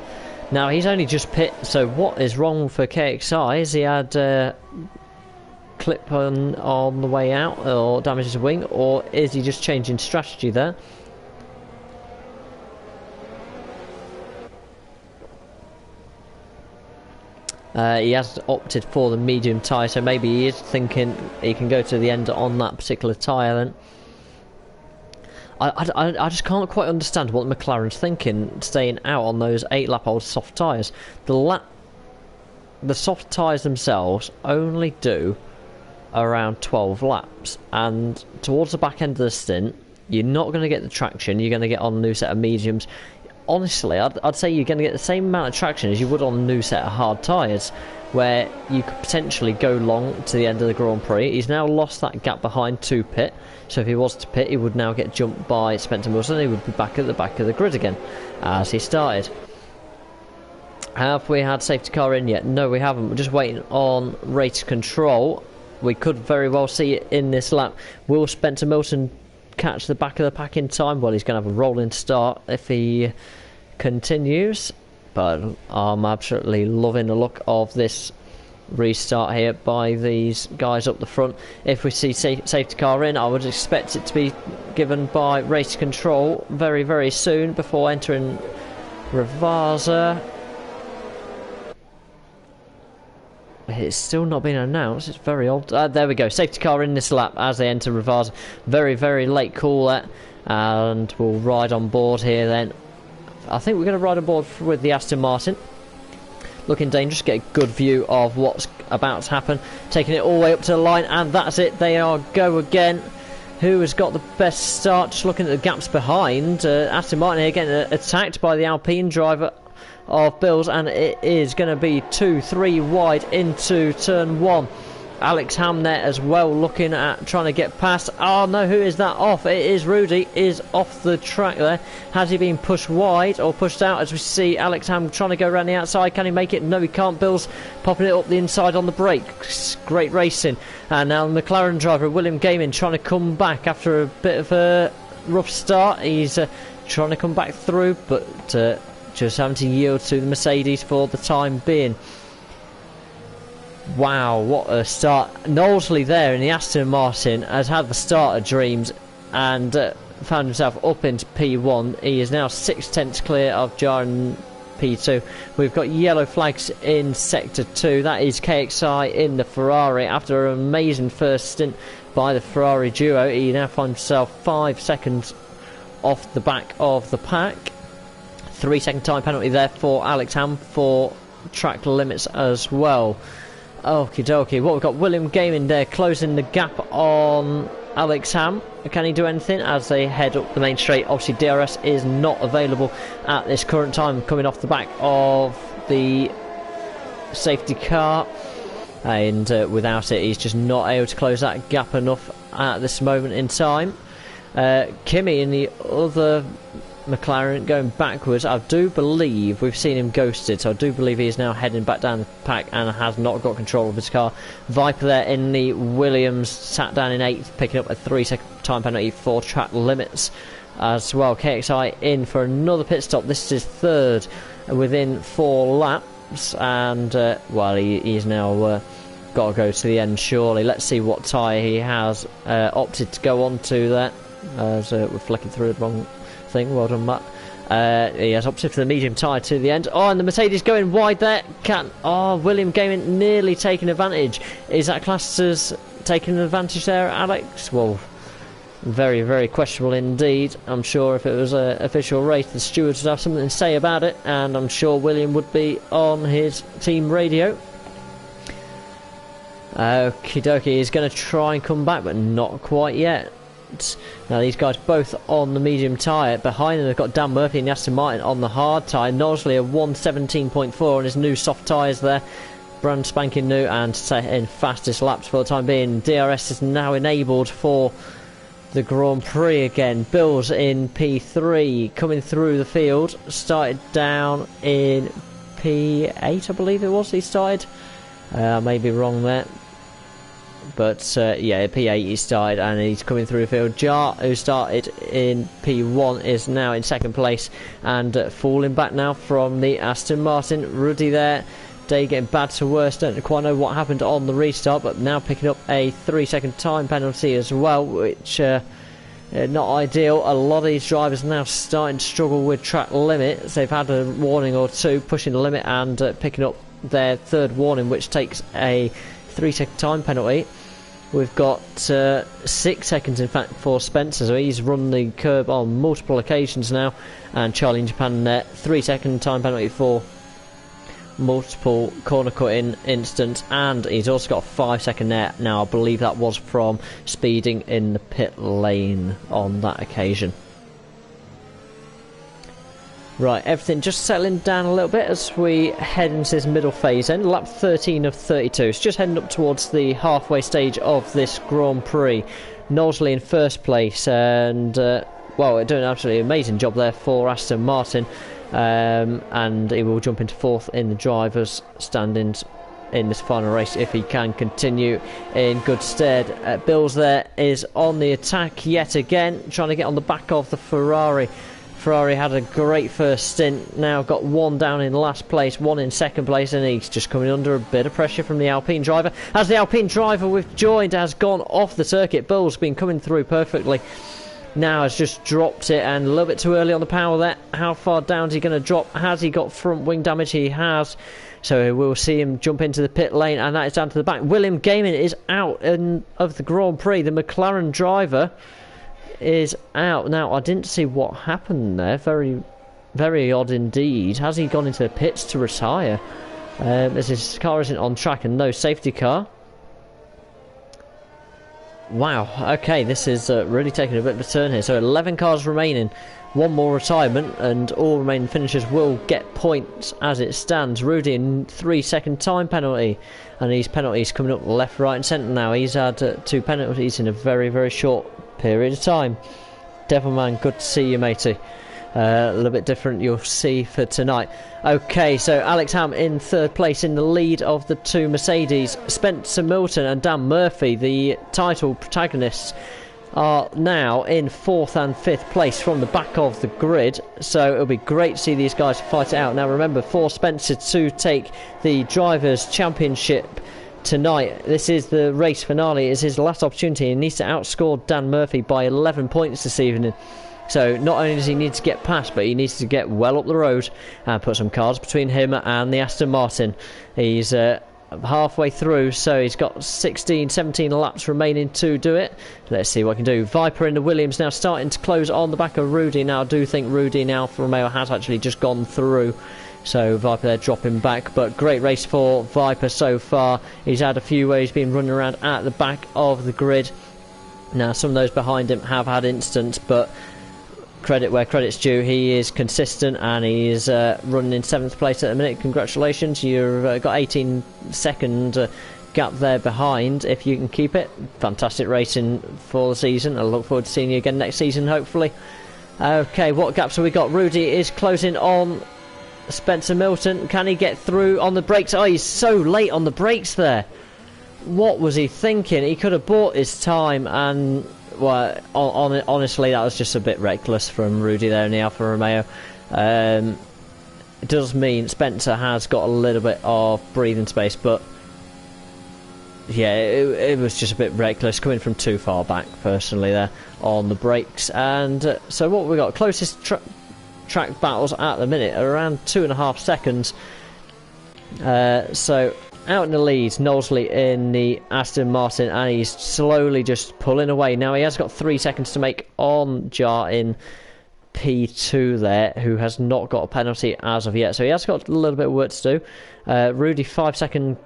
Now, he's only just pit, so what is wrong for KXI? Is he had clip on the way out or damaged his wing, or is he just changing strategy there? He has opted for the medium tyre, so maybe he is thinking he can go to the end on that particular tyre then. I just can't quite understand what McLaren's thinking, staying out on those 8-lap-old soft tyres. The soft tyres themselves only do around 12 laps, and towards the back end of the stint, you're not going to get the traction you're going to get on a new set of mediums. Honestly, I'd say you're going to get the same amount of traction as you would on a new set of hard tyres, where you could potentially go long to the end of the Grand Prix. He's now lost that gap behind to pit, so if he was to pit, he would now get jumped by Spencer Wilson. He would be back at the back of the grid again, as he started. Have we had safety car in yet? No, we haven't. We're just waiting on race control. We could very well see it in this lap. Will Spencer Milton catch the back of the pack in time? Well, he's going to have a rolling start if he continues, but I'm absolutely loving the look of this restart here by these guys up the front. If we see safety car in, I would expect it to be given by race control very, very soon before entering Rivasa. It's still not been announced. It's very odd. There we go. Safety car in this lap as they enter Rivasa. Very, very late call there. And we'll ride on board here then. I think we're going to ride on board with the Aston Martin. Looking dangerous. Get a good view of what's about to happen. Taking it all the way up to the line. And that's it. They are go again. Who has got the best start? Just looking at the gaps behind. Aston Martin here getting attacked by the Alpine driver of Bills, and it is going to be 2-3 wide into turn 1. Alex Ham there as well, looking at trying to get past. Oh no, who is that off? It is Rudy, is off the track there. Has he been pushed wide or pushed out? As we see Alex Ham trying to go around the outside. Can he make it? No, he can't. Bill's popping it up the inside on the brake. Great racing. And now the McLaren driver, William Gaiman, trying to come back after a bit of a rough start. He's trying to come back through, but just having to yield to the Mercedes for the time being. Wow, what a start. Knowlesley there in the Aston Martin has had the start of dreams and found himself up into P1. He is now 6/10 clear of Jar in P2. We've got yellow flags in Sector 2. That is KXI in the Ferrari. After an amazing first stint by the Ferrari duo, he now finds himself 5 seconds off the back of the pack. 3-second time penalty there for Alex Ham for track limits as well. Okie dokie. What we've got, William Gaiman there closing the gap on Alex Ham. Can he do anything as they head up the main straight? Obviously DRS is not available at this current time, coming off the back of the safety car, and without it he's just not able to close that gap enough at this moment in time. Kimi in the other McLaren going backwards. I do believe we've seen him ghosted, so I do believe he is now heading back down the pack and has not got control of his car. Viper there in the Williams sat down in 8th, picking up a 3-second time penalty for track limits as well. KXI in for another pit stop. This is 3rd within 4 laps, and well, he's now got to go to the end surely. Let's see what tyre he has opted to go on to there, as we're flicking through the wrong thing. Well done, Matt. He has opted for the medium tyre to the end. Oh, and the Mercedes going wide there. William Gaiman nearly taking advantage. Is that classed as taking an advantage there, Alex? Well, very, very questionable indeed. I'm sure if it was an official race, the stewards would have something to say about it, and I'm sure William would be on his team radio. Okie dokie, he's going to try and come back, but not quite yet. Now these guys both on the medium tyre. Behind them they've got Dan Murphy and Aston Martin on the hard tyre. Knowlesley a 1:17.4 on his new soft tyres there, brand spanking new, and set in fastest laps for the time being. DRS is now enabled for the Grand Prix again. Bill's in P3 coming through the field. Started down in P8 I believe it was he started. I may be wrong there, but yeah, P8 he started and he's coming through the field. Jar, who started in P1, is now in 2nd place and falling back now from the Aston Martin. Rudy there, day getting bad to worse. Don't quite know what happened on the restart, but now picking up a 3-second time penalty as well, which not ideal. A lot of these drivers now starting to struggle with track limits. They've had a warning or two pushing the limit and picking up their 3rd warning, which takes a 3-second time penalty. We've got 6 seconds in fact for Spencer, so he's run the curb on multiple occasions now. And Charlie in Japan there, 3-second time penalty for multiple corner cutting instance, and he's also got a 5-second there. Now I believe that was from speeding in the pit lane on that occasion. Right, everything just settling down a little bit as we head into this middle phase end. Lap 13 of 32. It's just heading up towards the halfway stage of this Grand Prix. Knowlesley in 1st place, and well, we're doing an absolutely amazing job there for Aston Martin, and he will jump into 4th in the drivers' standings in this final race if he can continue in good stead. Bills there is on the attack yet again, trying to get on the back of the Ferrari. Ferrari had a great first stint, now got 1 down in last place, 1 in 2nd place, and he's just coming under a bit of pressure from the Alpine driver. As the Alpine driver we've joined has gone off the circuit, Bill's been coming through perfectly. Now has just dropped it, and a little bit too early on the power there. How far down is he going to drop? Has he got front wing damage? He has. So we'll see him jump into the pit lane, and that is down to the back. William Gaiman is out of the Grand Prix. The McLaren driver is out. Now, I didn't see what happened there. Very, very odd indeed. Has he gone into the pits to retire? As his car isn't on track and no safety car. Wow, okay, this is really taking a bit of a turn here. So 11 cars remaining, one more retirement, and all remaining finishers will get points as it stands. Rudy in 3-second time penalty, and these penalties coming up left, right and centre now. He's had 2 penalties in a very, very short period of time. Devilman, good to see you, matey. A little bit different you'll see for tonight. Okay, so Alex Ham in 3rd place in the lead of the 2 Mercedes. Spencer Milton and Dan Murphy, the title protagonists, are now in 4th and 5th place from the back of the grid. So it'll be great to see these guys fight it out. Now remember, for Spencer to take the Drivers' Championship tonight, this is the race finale, is his last opportunity. He needs to outscore Dan Murphy by 11 points this evening. So not only does he need to get past, but he needs to get well up the road and put some cars between him and the Aston Martin. He's halfway through, so he's got 17 laps remaining to do it. Let's see what he can do. Viper in the Williams now starting to close on the back of Rudy. Now I do think Rudy in Alfa Romeo has actually just gone through. So Viper there dropping back, but great race for Viper so far. He's had a few where he's been running around at the back of the grid. Now some of those behind him have had incidents, but credit where credit's due, he is consistent and he is running in 7th place at the minute. Congratulations, you've got 18-second gap there behind. If you can keep it, fantastic racing for the season. I look forward to seeing you again next season, hopefully. Okay, what gaps have we got? Rudy is closing on Spencer Milton. Can he get through on the brakes? Oh, he's so late on the brakes there. What was he thinking? He could have bought his time, and well, honestly, that was just a bit reckless from Rudy there in the Alfa Romeo. It does mean Spencer has got a little bit of breathing space, but yeah, it was just a bit reckless coming from too far back, personally, there on the brakes. And so what we got? Closest track battles at the minute are around 2.5 seconds. So out in the lead, Knowsley in the Aston Martin, and he's slowly just pulling away. Now he has got 3 seconds to make on Jar in P2 there, who has not got a penalty as of yet. So he has got a little bit of work to do. Rudy, 5-second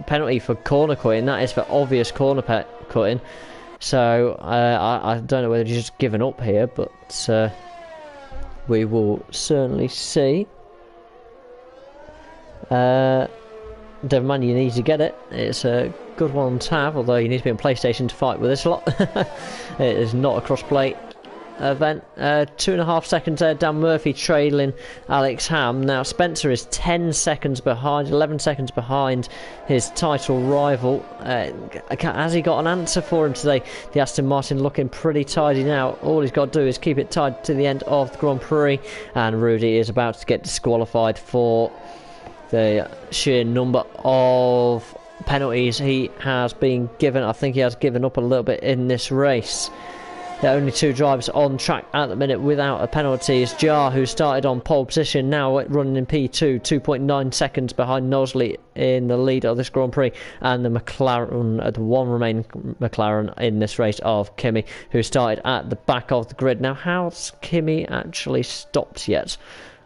penalty for corner cutting. That is for obvious corner cutting. So I don't know whether he's just given up here, but we will certainly see. Devilman, you need to get it. It's a good one to have, although you need to be on PlayStation to fight with this a lot. It is not a cross-play event. 2.5 seconds there. Dan Murphy trailing Alex Ham. Now Spencer is 10 seconds behind, 11 seconds behind his title rival. Has he got an answer for him today? The Aston Martin looking pretty tidy now. All he's got to do is keep it tied to the end of the Grand Prix, and Rudy is about to get disqualified for the sheer number of penalties he has been given. I think he has given up a little bit in this race. There are only 2 drivers on track at the minute without a penalty. It's Jar, who started on pole position, now running in P2, 2.9 seconds behind Knowsley in the lead of this Grand Prix, and the McLaren, the one remaining McLaren in this race of Kimi, who started at the back of the grid. Now, how's Kimi actually stopped yet?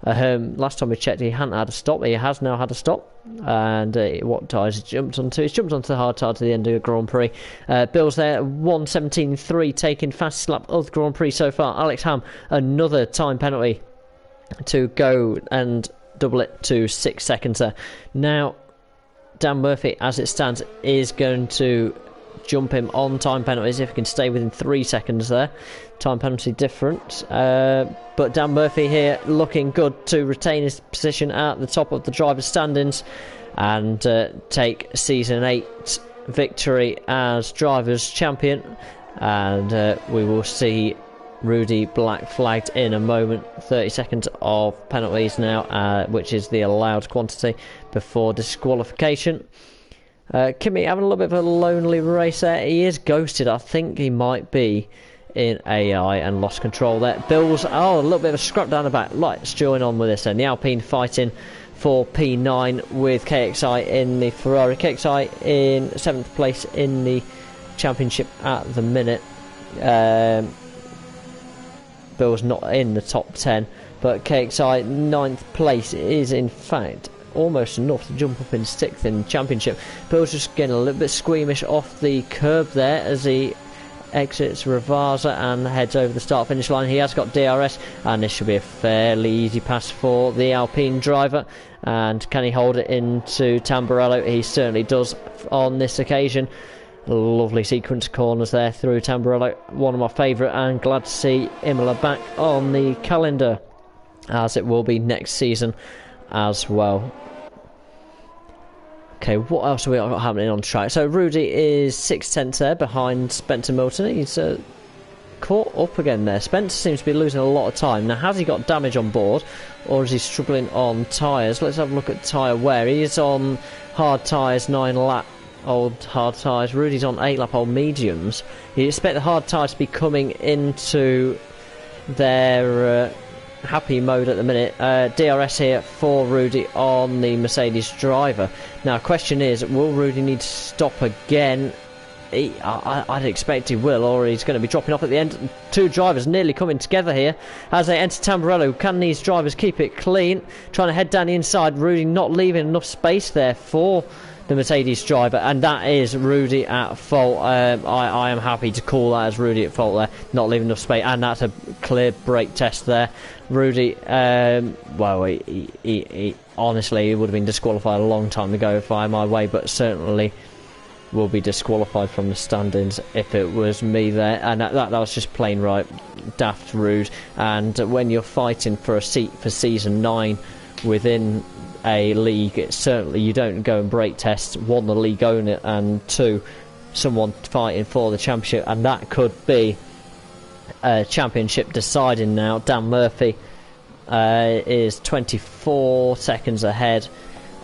Last time we checked, he hadn't had a stop. He has now had a stop. And what tyres he jumped onto? He's jumped onto the hard tyre to the end of the Grand Prix. Bill's there, 1:17.3, taking fastest lap of the Grand Prix so far. Alex Ham, another time penalty to go and double it to 6 seconds there. Now, Dan Murphy, as it stands, is going to jump him on time penalties if he can stay within 3 seconds there. Time penalty difference, but Dan Murphy here looking good to retain his position at the top of the drivers' standings and take season 8 victory as drivers' champion. And we will see Rudy black flagged in a moment. 30 seconds of penalties now, which is the allowed quantity before disqualification. Kimi having a little bit of a lonely race there. He is ghosted. I think he might be in AI and lost control there. Bill's, a little bit of a scrap down the back. Let's join on with this then. The Alpine fighting for P9 with KXI in the Ferrari. KXI in 7th place in the championship at the minute. Bill's not in the top 10, but KXI 9th place is in fact almost enough to jump up in 6th in the championship. Bill's just getting a little bit squeamish off the curb there as he exits Ravasa and heads over the start finish line. He has got DRS, and this should be a fairly easy pass for the Alpine driver. And can he hold it into Tamburello? He certainly does on this occasion. Lovely sequence of corners there through Tamburello, one of my favourite, and glad to see Imola back on the calendar, as it will be next season as well. Okay, what else have we got happening on track? So Rudy is 6/10 there behind Spencer Milton. He's caught up again there. Spencer seems to be losing a lot of time. Now, has he got damage on board, or is he struggling on tyres? Let's have a look at tyre wear. He is on hard tyres, 9-lap old hard tyres. Rudy's on 8-lap old mediums. You expect the hard tyres to be coming into their happy mode at the minute. DRS here for Rudy on the Mercedes driver. Now, question is, will Rudy need to stop again? I'd expect he will, or he's going to be dropping off at the end. Two drivers nearly coming together here as they enter Tamburello. Can these drivers keep it clean? Trying to head down the inside. Rudy not leaving enough space there for the Mercedes driver, and that is Rudy at fault. I am happy to call that as Rudy at fault there, not leaving enough space, and that's a clear brake test there. Rudy, well, he honestly, he would have been disqualified a long time ago if I had my way, but certainly will be disqualified from the standings if it was me there, and that was just plain right daft rude. And when you're fighting for a seat for season 9 within a league, it's certainly, you don't go and brake test, one, the league owner, and two, someone fighting for the championship, and that could be a championship deciding now. Dan Murphy is 24 seconds ahead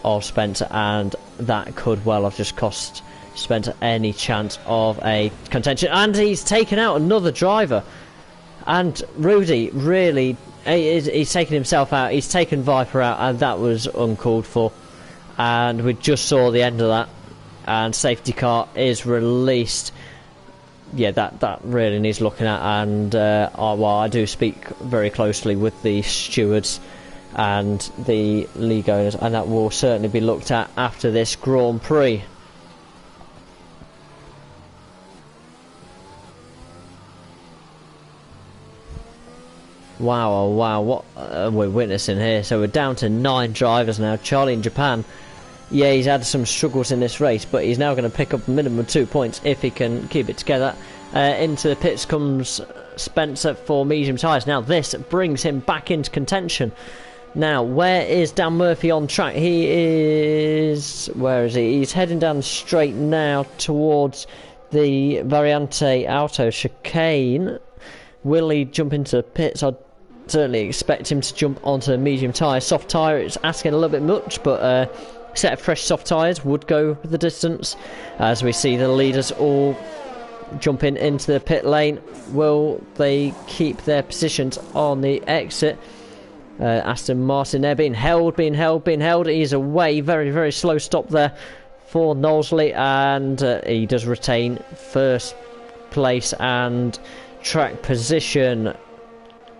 of Spencer, and that could well have just cost Spencer any chance of a contention. And he's taken out another driver, and Rudy really, he's taken himself out. He's taken Viper out, and that was uncalled for, and we just saw the end of that. And safety car is released. Yeah, that really needs looking at, and well, I do speak very closely with the stewards and the league owners, and that will certainly be looked at after this Grand Prix. Wow, oh wow, what we're witnessing here. So we're down to 9 drivers now. Charlie in Japan, yeah, he's had some struggles in this race, but he's now going to pick up a minimum of 2 points if he can keep it together. Into the pits comes Spencer for medium tyres. Now this brings him back into contention. Now, where is Dan Murphy on track? He is... where is he? He's heading down the straight now towards the Variante Auto chicane. Will he jump into the pits? I'd certainly expect him to jump onto a medium tyre. Soft tyre, it's asking a little bit much, but a set of fresh soft tyres would go the distance. As we see the leaders all jumping into the pit lane. Will they keep their positions on the exit? Aston Martin there being held. He's away. Very, very slow stop there for Knowsley, and he does retain first place and track position.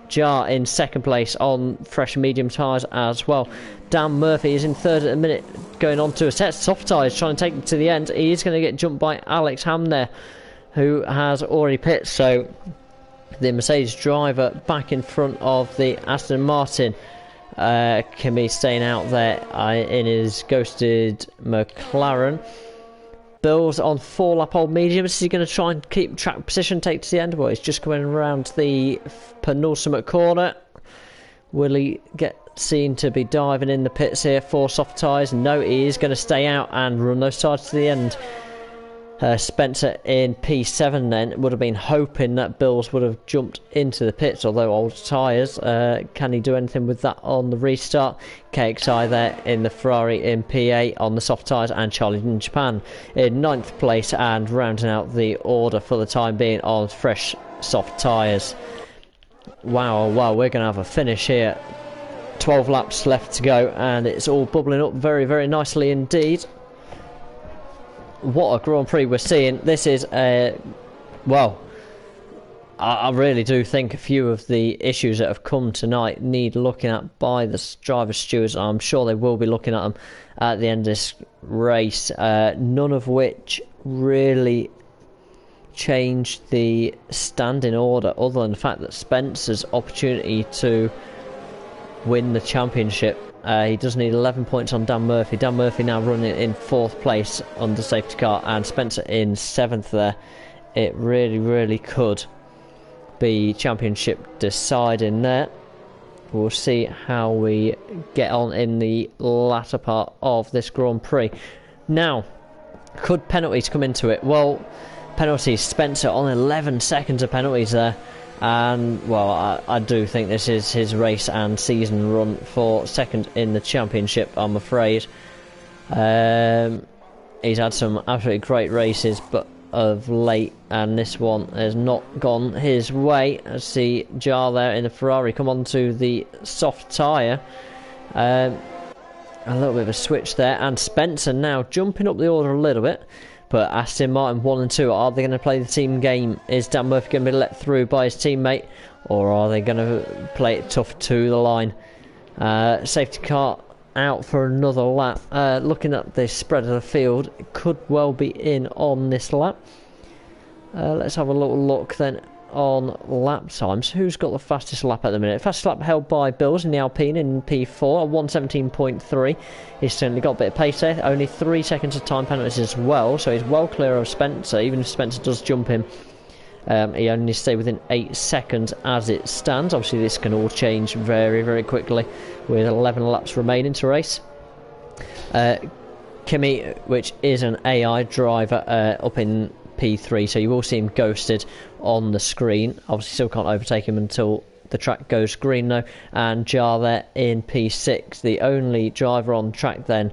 Jar in second place on fresh medium tyres as well. Dan Murphy is in third at the minute, going on to a set of soft tyres, trying to take them to the end. He is going to get jumped by Alex Ham there, who has already pit. So the Mercedes driver back in front of the Aston Martin. Can be staying out there in his ghosted McLaren. Bill's on 4-lap old mediums. Is he going to try and keep track position, take to the end? Well, he's just coming around the penultimate corner. Will he get seen to be diving in the pits here for soft tyres? No, he is going to stay out and run those tyres to the end. Spencer in P7 then would have been hoping that Bills would have jumped into the pits, although old tyres. Can he do anything with that on the restart? KXI there in the Ferrari in P8 on the soft tyres, and Charlie in Japan in 9th place and rounding out the order for the time being on fresh soft tyres. Wow, wow, we're going to have a finish here. 12 laps left to go, and it's all bubbling up very, very nicely indeed. What a Grand Prix we're seeing. This is well, I really do think a few of the issues that have come tonight need looking at by the driver stewards. I'm sure they will be looking at them at the end of this race, none of which really change the standing order other than the fact that Spencer's opportunity to win the championship. He does need 11 points on Dan Murphy. Dan Murphy now running in 4th place under safety car, and Spencer in 7th there. It really could be championship deciding there. We'll see how we get on in the latter part of this Grand Prix. Now, could penalties come into it? Well, penalties, Spencer on 11 seconds of penalties there. And, well, I do think this is his race and season run for second in the championship, I'm afraid. He's had some absolutely great races, but of late, and this one has not gone his way. I see Jar there in the Ferrari come on to the soft tyre. A little bit of a switch there, and Spencer now jumping up the order a little bit. But Aston Martin 1 and 2, are they going to play the team game? Is Dan Murphy going to be let through by his teammate, or are they going to play it tough to the line? Safety car out for another lap. Looking at the spread of the field, it could well be in on this lap. Let's have a little look then on lap times. Who's got the fastest lap at the minute? Fastest lap held by Bills in the Alpine in P4 at 1:17.3. He's certainly got a bit of pace there. Only 3 seconds of time penalties as well, so he's well clear of Spencer. Even if Spencer does jump him, he only stays within 8 seconds as it stands. Obviously this can all change very quickly with 11 laps remaining to race. Kimi, which is an AI driver, up in P3, so you will see him ghosted on the screen. Obviously still can't overtake him until the track goes green though. And Jar there in P6, the only driver on track then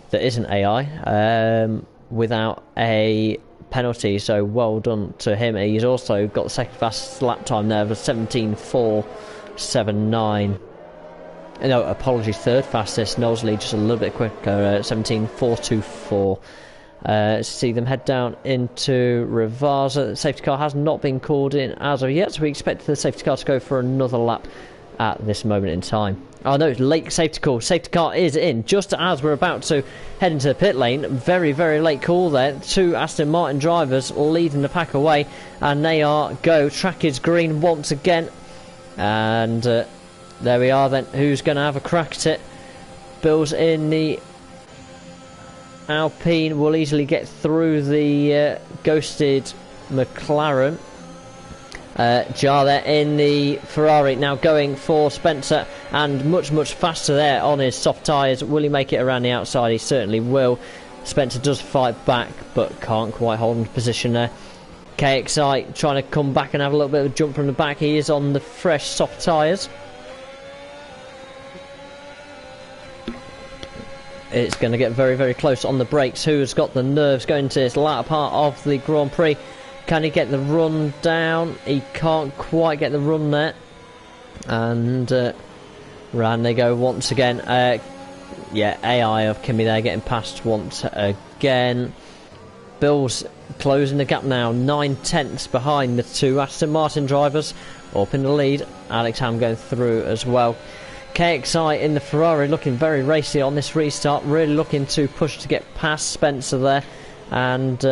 that isn't AI, without a penalty, so well done to him. He's also got the second fastest lap time there of 17.479. No, apologies, third fastest. Knowsley just a little bit quicker, 17.424. See them head down into Rivasa. The safety car has not been called in as of yet, so we expect the safety car to go for another lap at this moment in time. Oh no, late safety call. Safety car is in just as we're about to head into the pit lane. Very late call there. 2 Aston Martin drivers leading the pack away, and they are go. Track is green once again, and there we are then. Who's going to have a crack at it? Bills in the Alpine will easily get through the ghosted McLaren. Jar there in the Ferrari now going for Spencer, and much faster there on his soft tyres. Will he make it around the outside? He certainly will. Spencer does fight back but can't quite hold into position there. KXI trying to come back and have a little bit of a jump from the back. He is on the fresh soft tyres. It's going to get very close on the brakes. Who's got the nerves going to this latter part of the Grand Prix? Can he get the run down? He can't quite get the run there. And round they go once again. Yeah, AI of Kimi there getting past once again. Bill's closing the gap now, 9/10 behind the 2 Aston Martin drivers. Up in the lead. Alex Ham going through as well. KXI in the Ferrari looking very racy on this restart, really looking to push to get past Spencer there, and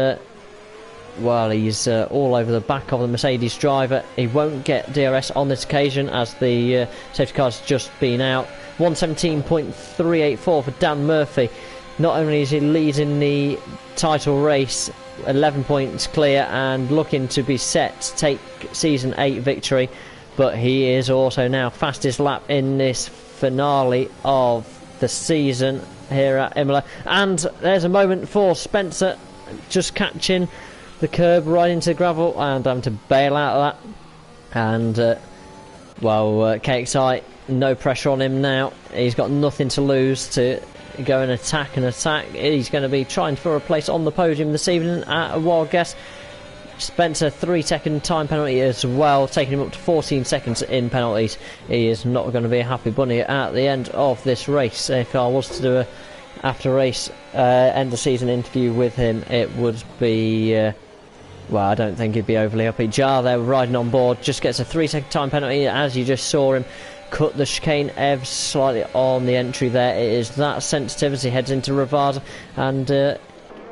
well, he's all over the back of the Mercedes driver. He won't get DRS on this occasion as the safety car's just been out. 117.384 for Dan Murphy. Not only is he leading the title race, 11 points clear and looking to be set to take season 8 victory, but he is also now fastest lap in this finale of the season here at Imola. And there's a moment for Spencer just catching the curb right into the gravel and having to bail out of that. And KXI, no pressure on him now. He's got nothing to lose to go and attack. He's going to be trying for a place on the podium this evening at a wild guess. Spencer 3-second time penalty as well, taking him up to 14 seconds in penalties. He is not going to be a happy bunny at the end of this race. If I was to do a after race end of season interview with him, it would be well, I don't think he'd be overly happy. Jar there riding on board, just gets a 3-second time penalty as you just saw him cut the chicane ever slightly on the entry there. It is that sensitive as he heads into Rivasa, and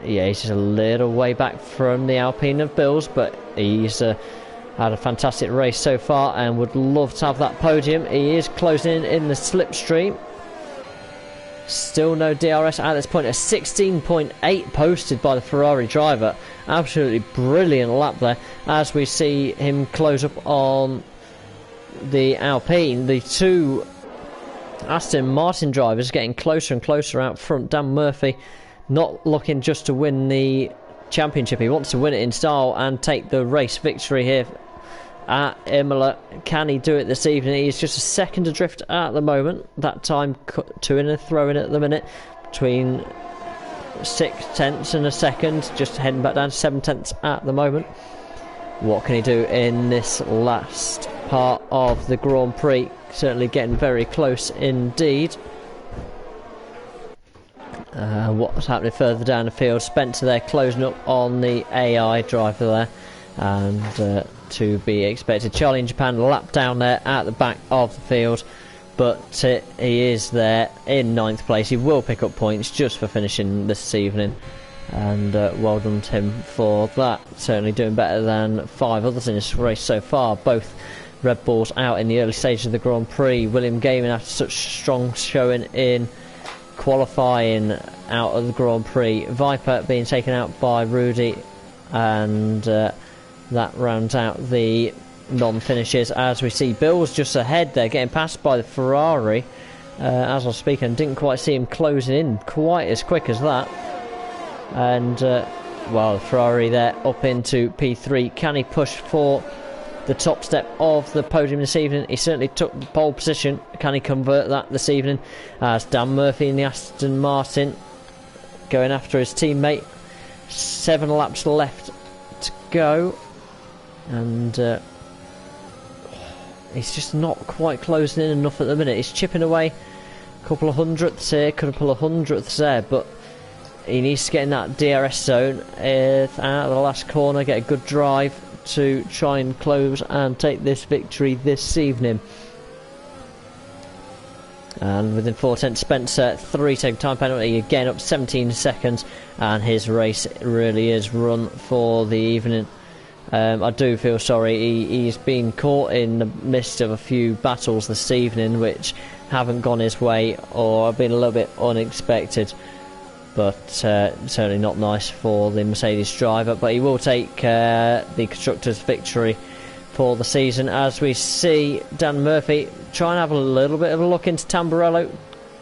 Yeah, he's just a little way back from the Alpine of Bills, but he's had a fantastic race so far and would love to have that podium. He is closing in the slipstream. Still no DRS at this point. A 16.8 posted by the Ferrari driver. Absolutely brilliant lap there. As we see him close up on the Alpine, the two Aston Martin drivers getting closer and closer out front. Dan Murphy not looking just to win the championship. He wants to win it in style and take the race victory here at Imola. Can he do it this evening? He's just a second adrift at the moment. That time to in and throw in at the minute, between 6/10 and a second, just heading back down to 7/10 at the moment. What can he do in this last part of the Grand Prix? Certainly getting very close indeed. What's happening further down the field? Spencer there closing up on the AI driver there, and to be expected. Charlie in Japan lap down there at the back of the field, but he is there in 9th place. He will pick up points just for finishing this evening, and well done to him for that. Certainly doing better than 5 others in this race so far. Both Red Bulls out in the early stages of the Grand Prix. William Gaiman, after such strong showing in qualifying, out of the Grand Prix. Viper being taken out by Rudy, and that rounds out the non-finishes. As we see Bill's just ahead there, getting passed by the Ferrari. As I was speaking, didn't quite see him closing in quite as quick as that. And well, the Ferrari there up into P3. Can he push for the top step of the podium this evening? He certainly took the pole position. Can he convert that this evening? As Dan Murphy in the Aston Martin going after his teammate. 7 laps left to go, and he's just not quite closing in enough at the minute. He's chipping away a couple of hundredths here, could have pulled a hundredths there, but he needs to get in that DRS zone out of the last corner, get a good drive to try and close and take this victory this evening. And within 4/10, Spencer, 3-second time penalty, again up 17 seconds, and his race really is run for the evening. I do feel sorry, he's been caught in the midst of a few battles this evening which haven't gone his way or have been a little bit unexpected, but certainly not nice for the Mercedes driver. But he will take the Constructors' victory for the season. As we see Dan Murphy try and have a little bit of a look into Tamburello,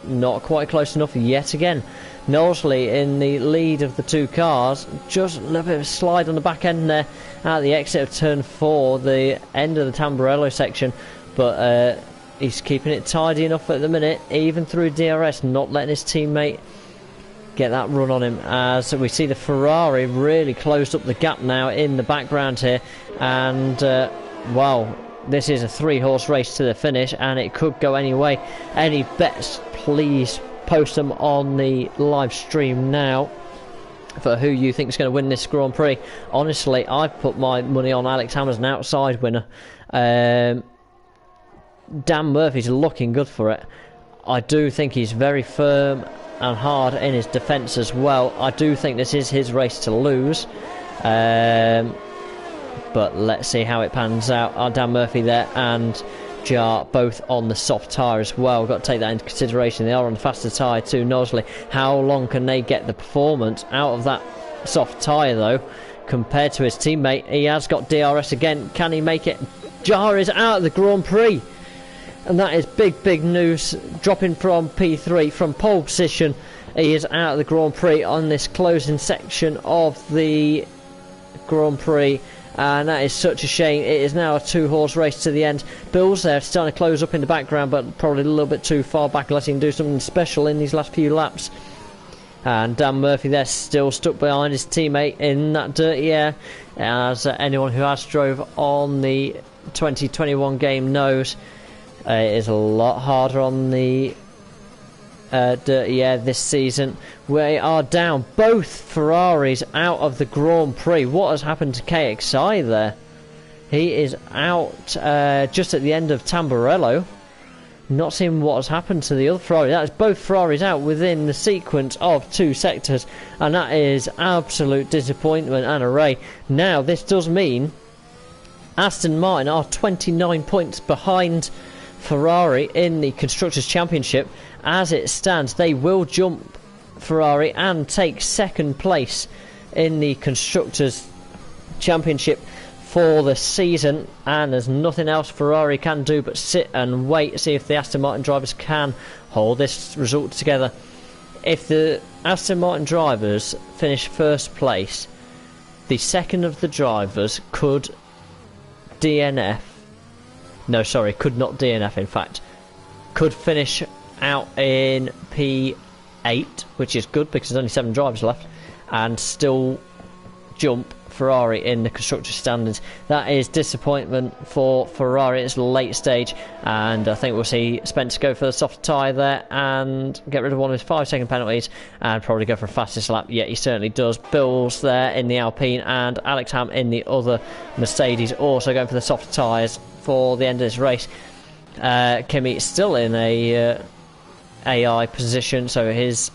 not quite close enough yet again. Knowsley in the lead of the two cars, just a little bit of a slide on the back end there at the exit of turn 4, the end of the Tamburello section, but he's keeping it tidy enough at the minute, even through DRS, not letting his teammate get that run on him. As we see the Ferrari really closed up the gap now in the background here, and wow, this is a 3-horse race to the finish, and it could go any way. Any bets, please post them on the live stream now for who you think is going to win this Grand Prix. Honestly, I've put my money on Alex Hammer as an outside winner. Dan Murphy's looking good for it. I do think he's very firm and hard in his defence as well. I do think this is his race to lose, but let's see how it pans out. Dan Murphy there and Jar both on the soft tyre as well. Got to take that into consideration. They are on the faster tyre too. Knowsley, how long can they get the performance out of that soft tyre though compared to his teammate? He has got DRS again. Can he make it? Jar is out of the Grand Prix, and that is big news. Dropping from P3 from pole position, he is out of the Grand Prix on this closing section of the Grand Prix, and that is such a shame. It is now a 2-horse race to the end. Bill's there starting to close up in the background, but probably a little bit too far back, letting him do something special in these last few laps. And Dan Murphy there still stuck behind his teammate in that dirty air, as anyone who has drove on the 2021 game knows. It is a lot harder on the dirty air this season. We are down both Ferraris out of the Grand Prix. What has happened to KXI there? He is out just at the end of Tamburello. Not seeing what has happened to the other Ferrari. That is both Ferraris out within the sequence of 2 sectors, and that is absolute disappointment and array. Now, this does mean Aston Martin are 29 points behind Ferrari in the Constructors' Championship. As it stands, they will jump Ferrari and take 2nd place in the Constructors' Championship for the season, and there's nothing else Ferrari can do but sit and wait, see if the Aston Martin drivers can hold this result together. If the Aston Martin drivers finish 1st place, the second of the drivers could DNF. No, sorry, could not DNF, in fact. Could finish out in P8, which is good because there's only 7 drivers left, and still jump Ferrari in the Constructors' Standards. That is disappointment for Ferrari. It's late stage, and I think we'll see Spencer go for the soft tyre there and get rid of one of his 5-second penalties and probably go for a fastest lap. Yeah, he certainly does. Bill's there in the Alpine and Alex Ham in the other Mercedes also going for the soft tyres for the end of this race. Kimi still in a AI position, so his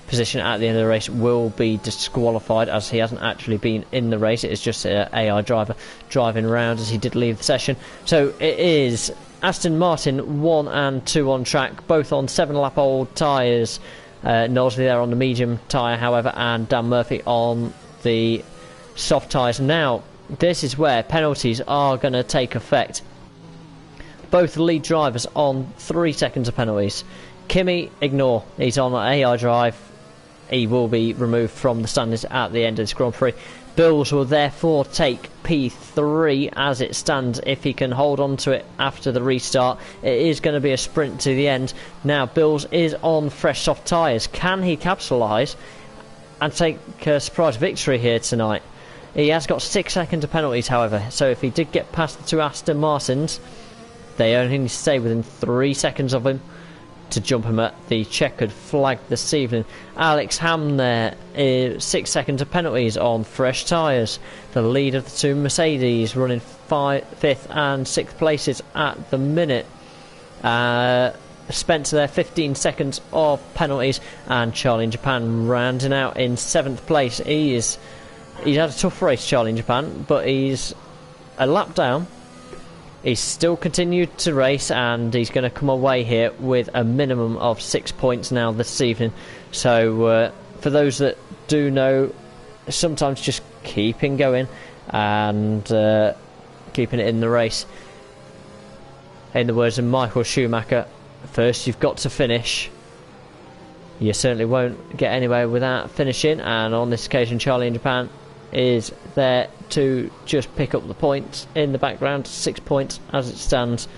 position at the end of the race will be disqualified as he hasn't actually been in the race. It is just an AI driver driving around as he did leave the session. So it is Aston Martin 1 and 2 on track, both on 7-lap-old tyres. Knowsley there on the medium tyre, however, and Dan Murphy on the soft tyres. Now, this is where penalties are going to take effect. Both the lead drivers on 3 seconds of penalties. Kimi, ignore. He's on an AI drive. He will be removed from the standings at the end of this Grand Prix. Bills will therefore take P3 as it stands if he can hold on to it after the restart. It is going to be a sprint to the end. Now, Bills is on fresh soft tyres. Can he capitalise and take a surprise victory here tonight? He has got 6 seconds of penalties, however, so if he did get past the 2 Aston Martins, they only need to stay within 3 seconds of him to jump him at the checkered flag this evening. Alex Ham there is 6 seconds of penalties on fresh tyres. The lead of the 2 Mercedes running 5th and 6th places at the minute. Spencer there 15 seconds of penalties, and Charlie in Japan rounding out in 7th place. He's had a tough race, Charlie in Japan, but he's a lap down. He's still continued to race, and he's going to come away here with a minimum of 6 points now this evening. So for those that do know, sometimes just keeping going and keeping it in the race. In the words of Michael Schumacher, first you've got to finish. You certainly won't get anywhere without finishing, and on this occasion Charlie in Japan is there to just pick up the points in the background. 6 points as it stands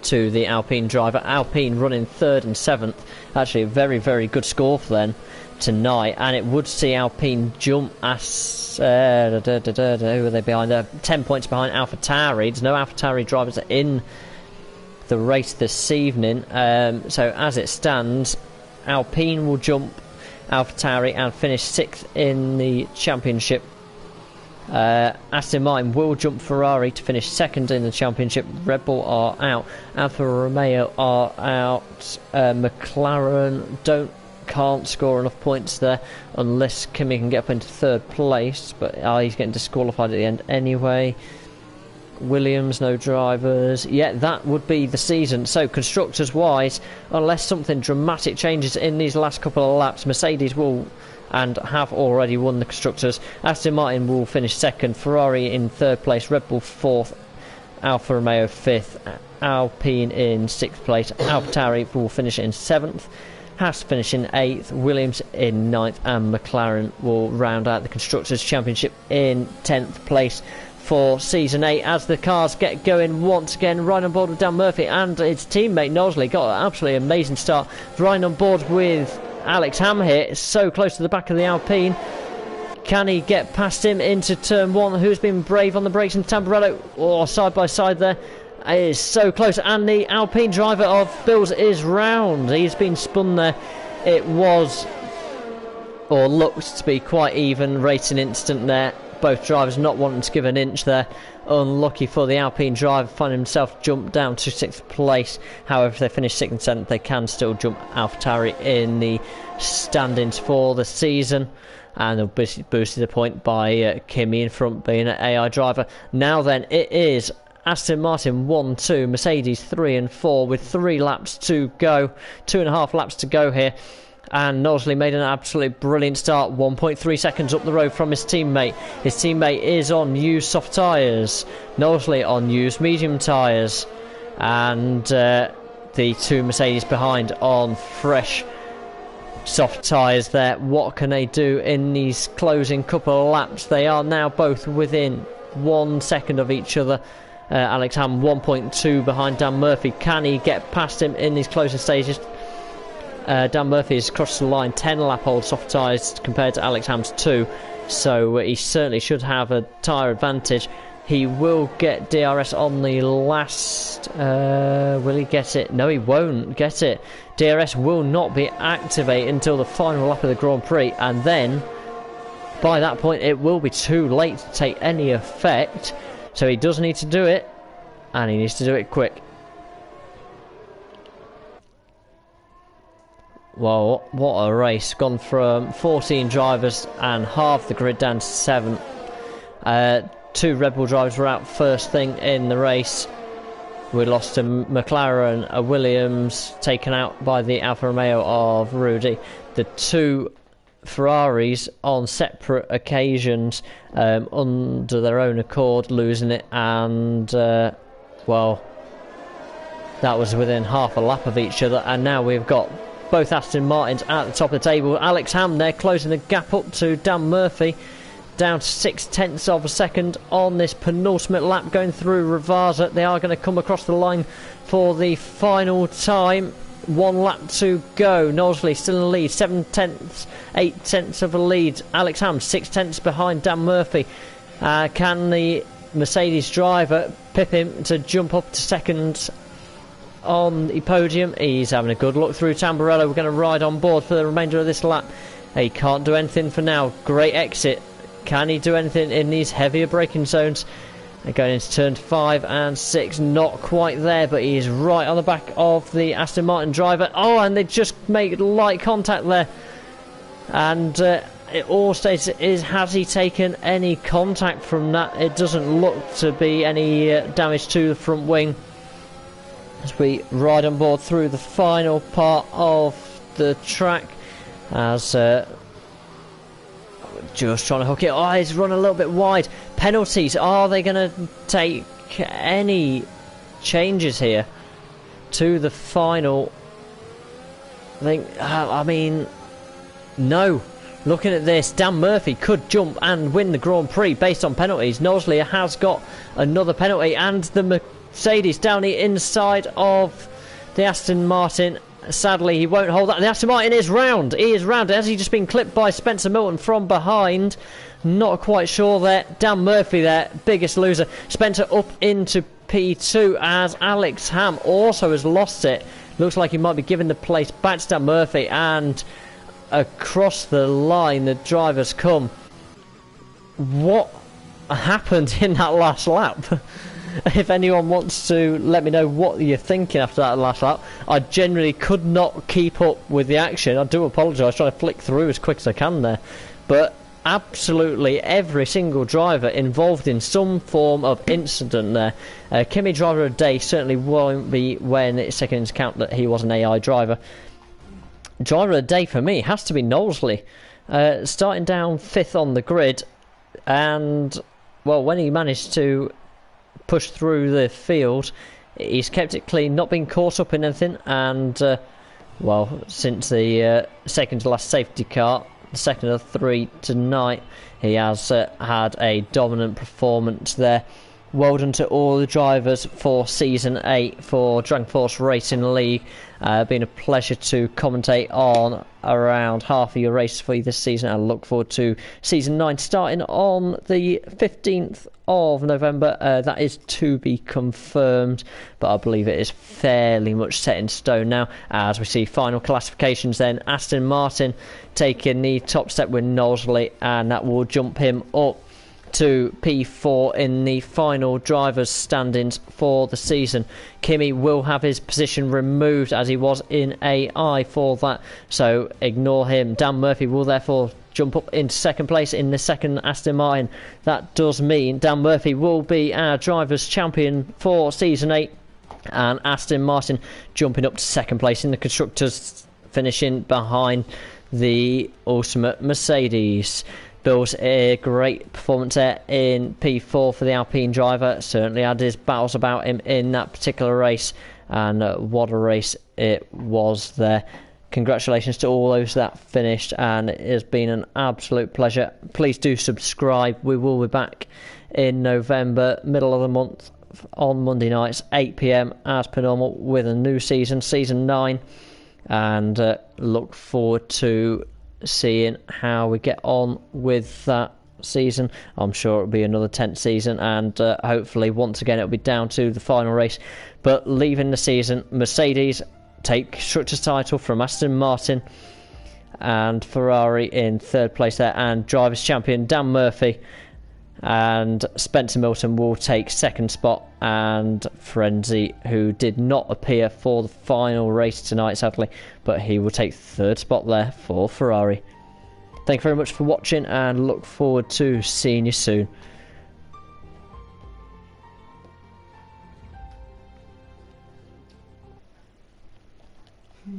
to the Alpine driver. Alpine running 3rd and 7th. Actually a very, very good score for them tonight, and it would see Alpine jump as who are they behind there? 10 points behind AlphaTauri. There's no AlphaTauri drivers in the race this evening, so as it stands, Alpine will jump AlphaTauri and finish 6th in the championship. Aston Martin will jump Ferrari to finish 2nd in the championship. Red Bull are out. Alfa Romeo are out. McLaren can't score enough points there unless Kimi can get up into 3rd place, but he's getting disqualified at the end anyway. Williams, no drivers. Yeah, that would be the season. So constructors wise, unless something dramatic changes in these last couple of laps, Mercedes will and have already won the constructors. Aston Martin will finish 2nd, Ferrari in 3rd place, Red Bull 4th, Alfa Romeo 5th, Alpine in 6th place, AlphaTauri will finish in 7th, Haas finish in 8th, Williams in 9th, and McLaren will round out the constructors championship in 10th place for season 8 as the cars get going once again. Right on board with Dan Murphy and his teammate Knowsley. Got an absolutely amazing start. Right on board with Alex Ham here. So close to the back of the Alpine. Can he get past him into turn 1? Who's been brave on the brakes? And Tamburello side by side there. It is so close, and the Alpine driver of Bills is round. He's been spun there. It was, or looked to be, quite even racing instant there. both drivers not wanting to give an inch there. Unlucky for the Alpine driver, finding himself jumped down to 6th place. However, if they finish 6th and 7th, they can still jump AlphaTauri in the standings for the season. And they'll boost the point by Kimi in front being an AI driver. Now then, it is Aston Martin 1, 2, Mercedes 3 and 4 with 3 laps to go. 2.5 laps to go here. And Knowsley made an absolutely brilliant start, 1.3 seconds up the road from his teammate. His teammate is on used soft tyres, Knowsley on used medium tyres, and the 2 Mercedes behind on fresh soft tyres there. What can they do in these closing couple of laps? They are now both within 1 second of each other. Alex Ham 1.2 behind Dan Murphy. Can he get past him in these closing stages? Dan Murphy has crossed the line 10 lap old soft tyres compared to Alex Ham's 2, so he certainly should have a tyre advantage. He will get DRS on the last... will he get it? No, he won't get it. DRS will not be activated until the final lap of the Grand Prix, and then by that point it will be too late to take any effect. So he does need to do it, and he needs to do it quick. Well, what a race. Gone from 14 drivers and half the grid down to 7. 2 Red Bull drivers were out first thing in the race. We lost a McLaren, a Williams, taken out by the Alfa Romeo of Rudy. The 2 Ferraris on separate occasions, under their own accord, losing it, and well, that was within half a lap of each other. And now we've got both Aston Martins at the top of the table. Alex Ham there closing the gap up to Dan Murphy, down to 0.6 of a second on this penultimate lap going through Ravazza. They are going to come across the line for the final time. 1 lap to go. Knowsley still in the lead, 7/10, 8/10 of a lead. Alex Ham 6/10 behind Dan Murphy. Can the Mercedes driver pip him to jump up to second on the podium? He's having a good look through Tamburello. We're going to ride on board for the remainder of this lap. He can't do anything for now. Great exit. Can he do anything in these heavier braking zones? They're going into turn 5 and 6. Not quite there, but he is right on the back of the Aston Martin driver. Oh, and they just made light contact there. And it all states is, has he taken any contact from that? It doesn't look to be any damage to the front wing. As we ride on board through the final part of the track, as just trying to hook it. Oh, he's run a little bit wide. Penalties. Are they going to take any changes here to the final? I mean, no. Looking at this, Dan Murphy could jump and win the Grand Prix based on penalties. Knowsley has got another penalty, and the Mercedes down the inside of the Aston Martin. Sadly, he won't hold that. The Aston Martin is round. He is round. Has he just been clipped by Spencer Milton from behind? Not quite sure there. Dan Murphy there, biggest loser. Spencer up into P2 as Alex Ham also has lost it. Looks like he might be giving the place back to Dan Murphy, and across the line the drivers come. What happened in that last lap? If anyone wants to let me know what you're thinking after that last lap. I generally could not keep up with the action. I do apologise, trying to flick through as quick as I can there. But absolutely every single driver involved in some form of incident there. Kimi driver of the day certainly won't be when it's taken into account that he was an AI driver. Driver of the day for me has to be Knowsley. Starting down 5th on the grid, and well, when he managed to push through the field, he's kept it clean, not been caught up in anything, and well, since the second to last safety car, the second of 3 tonight, he has had a dominant performance there. Well done to all the drivers for Season 8 for Dragon Force Racing League. Been a pleasure to commentate on around half of your races for you this season. I look forward to Season 9 starting on the 15th of November. That is to be confirmed, but I believe it is fairly much set in stone now. As we see final classifications then, Aston Martin taking the top step with Knowsley, and that will jump him up to P4 in the final drivers' standings for the season. Kimi will have his position removed as he was in AI for that, so ignore him. Dan Murphy will therefore jump up into second place in the second Aston Martin. That does mean Dan Murphy will be our drivers' champion for Season 8, and Aston Martin jumping up to second place in the constructors, finishing behind the Ultimate Mercedes. Bill's a great performance there in P4 for the Alpine driver. Certainly had his battles about him in that particular race, and what a race it was there. Congratulations to all those that finished, and it has been an absolute pleasure. Please do subscribe. We will be back in November, middle of the month, on Monday nights, 8 PM as per normal, with a new season, Season 9, and look forward to seeing how we get on with that season. I'm sure it'll be another 10th season, and hopefully once again it'll be down to the final race. But leaving the season, Mercedes take constructors title from Aston Martin, and Ferrari in third place there, and drivers champion Dan Murphy and Spencer Milton will take second spot, and Frenzy, who did not appear for the final race tonight sadly, but he will take third spot there for Ferrari. Thank you very much for watching, and look forward to seeing you soon.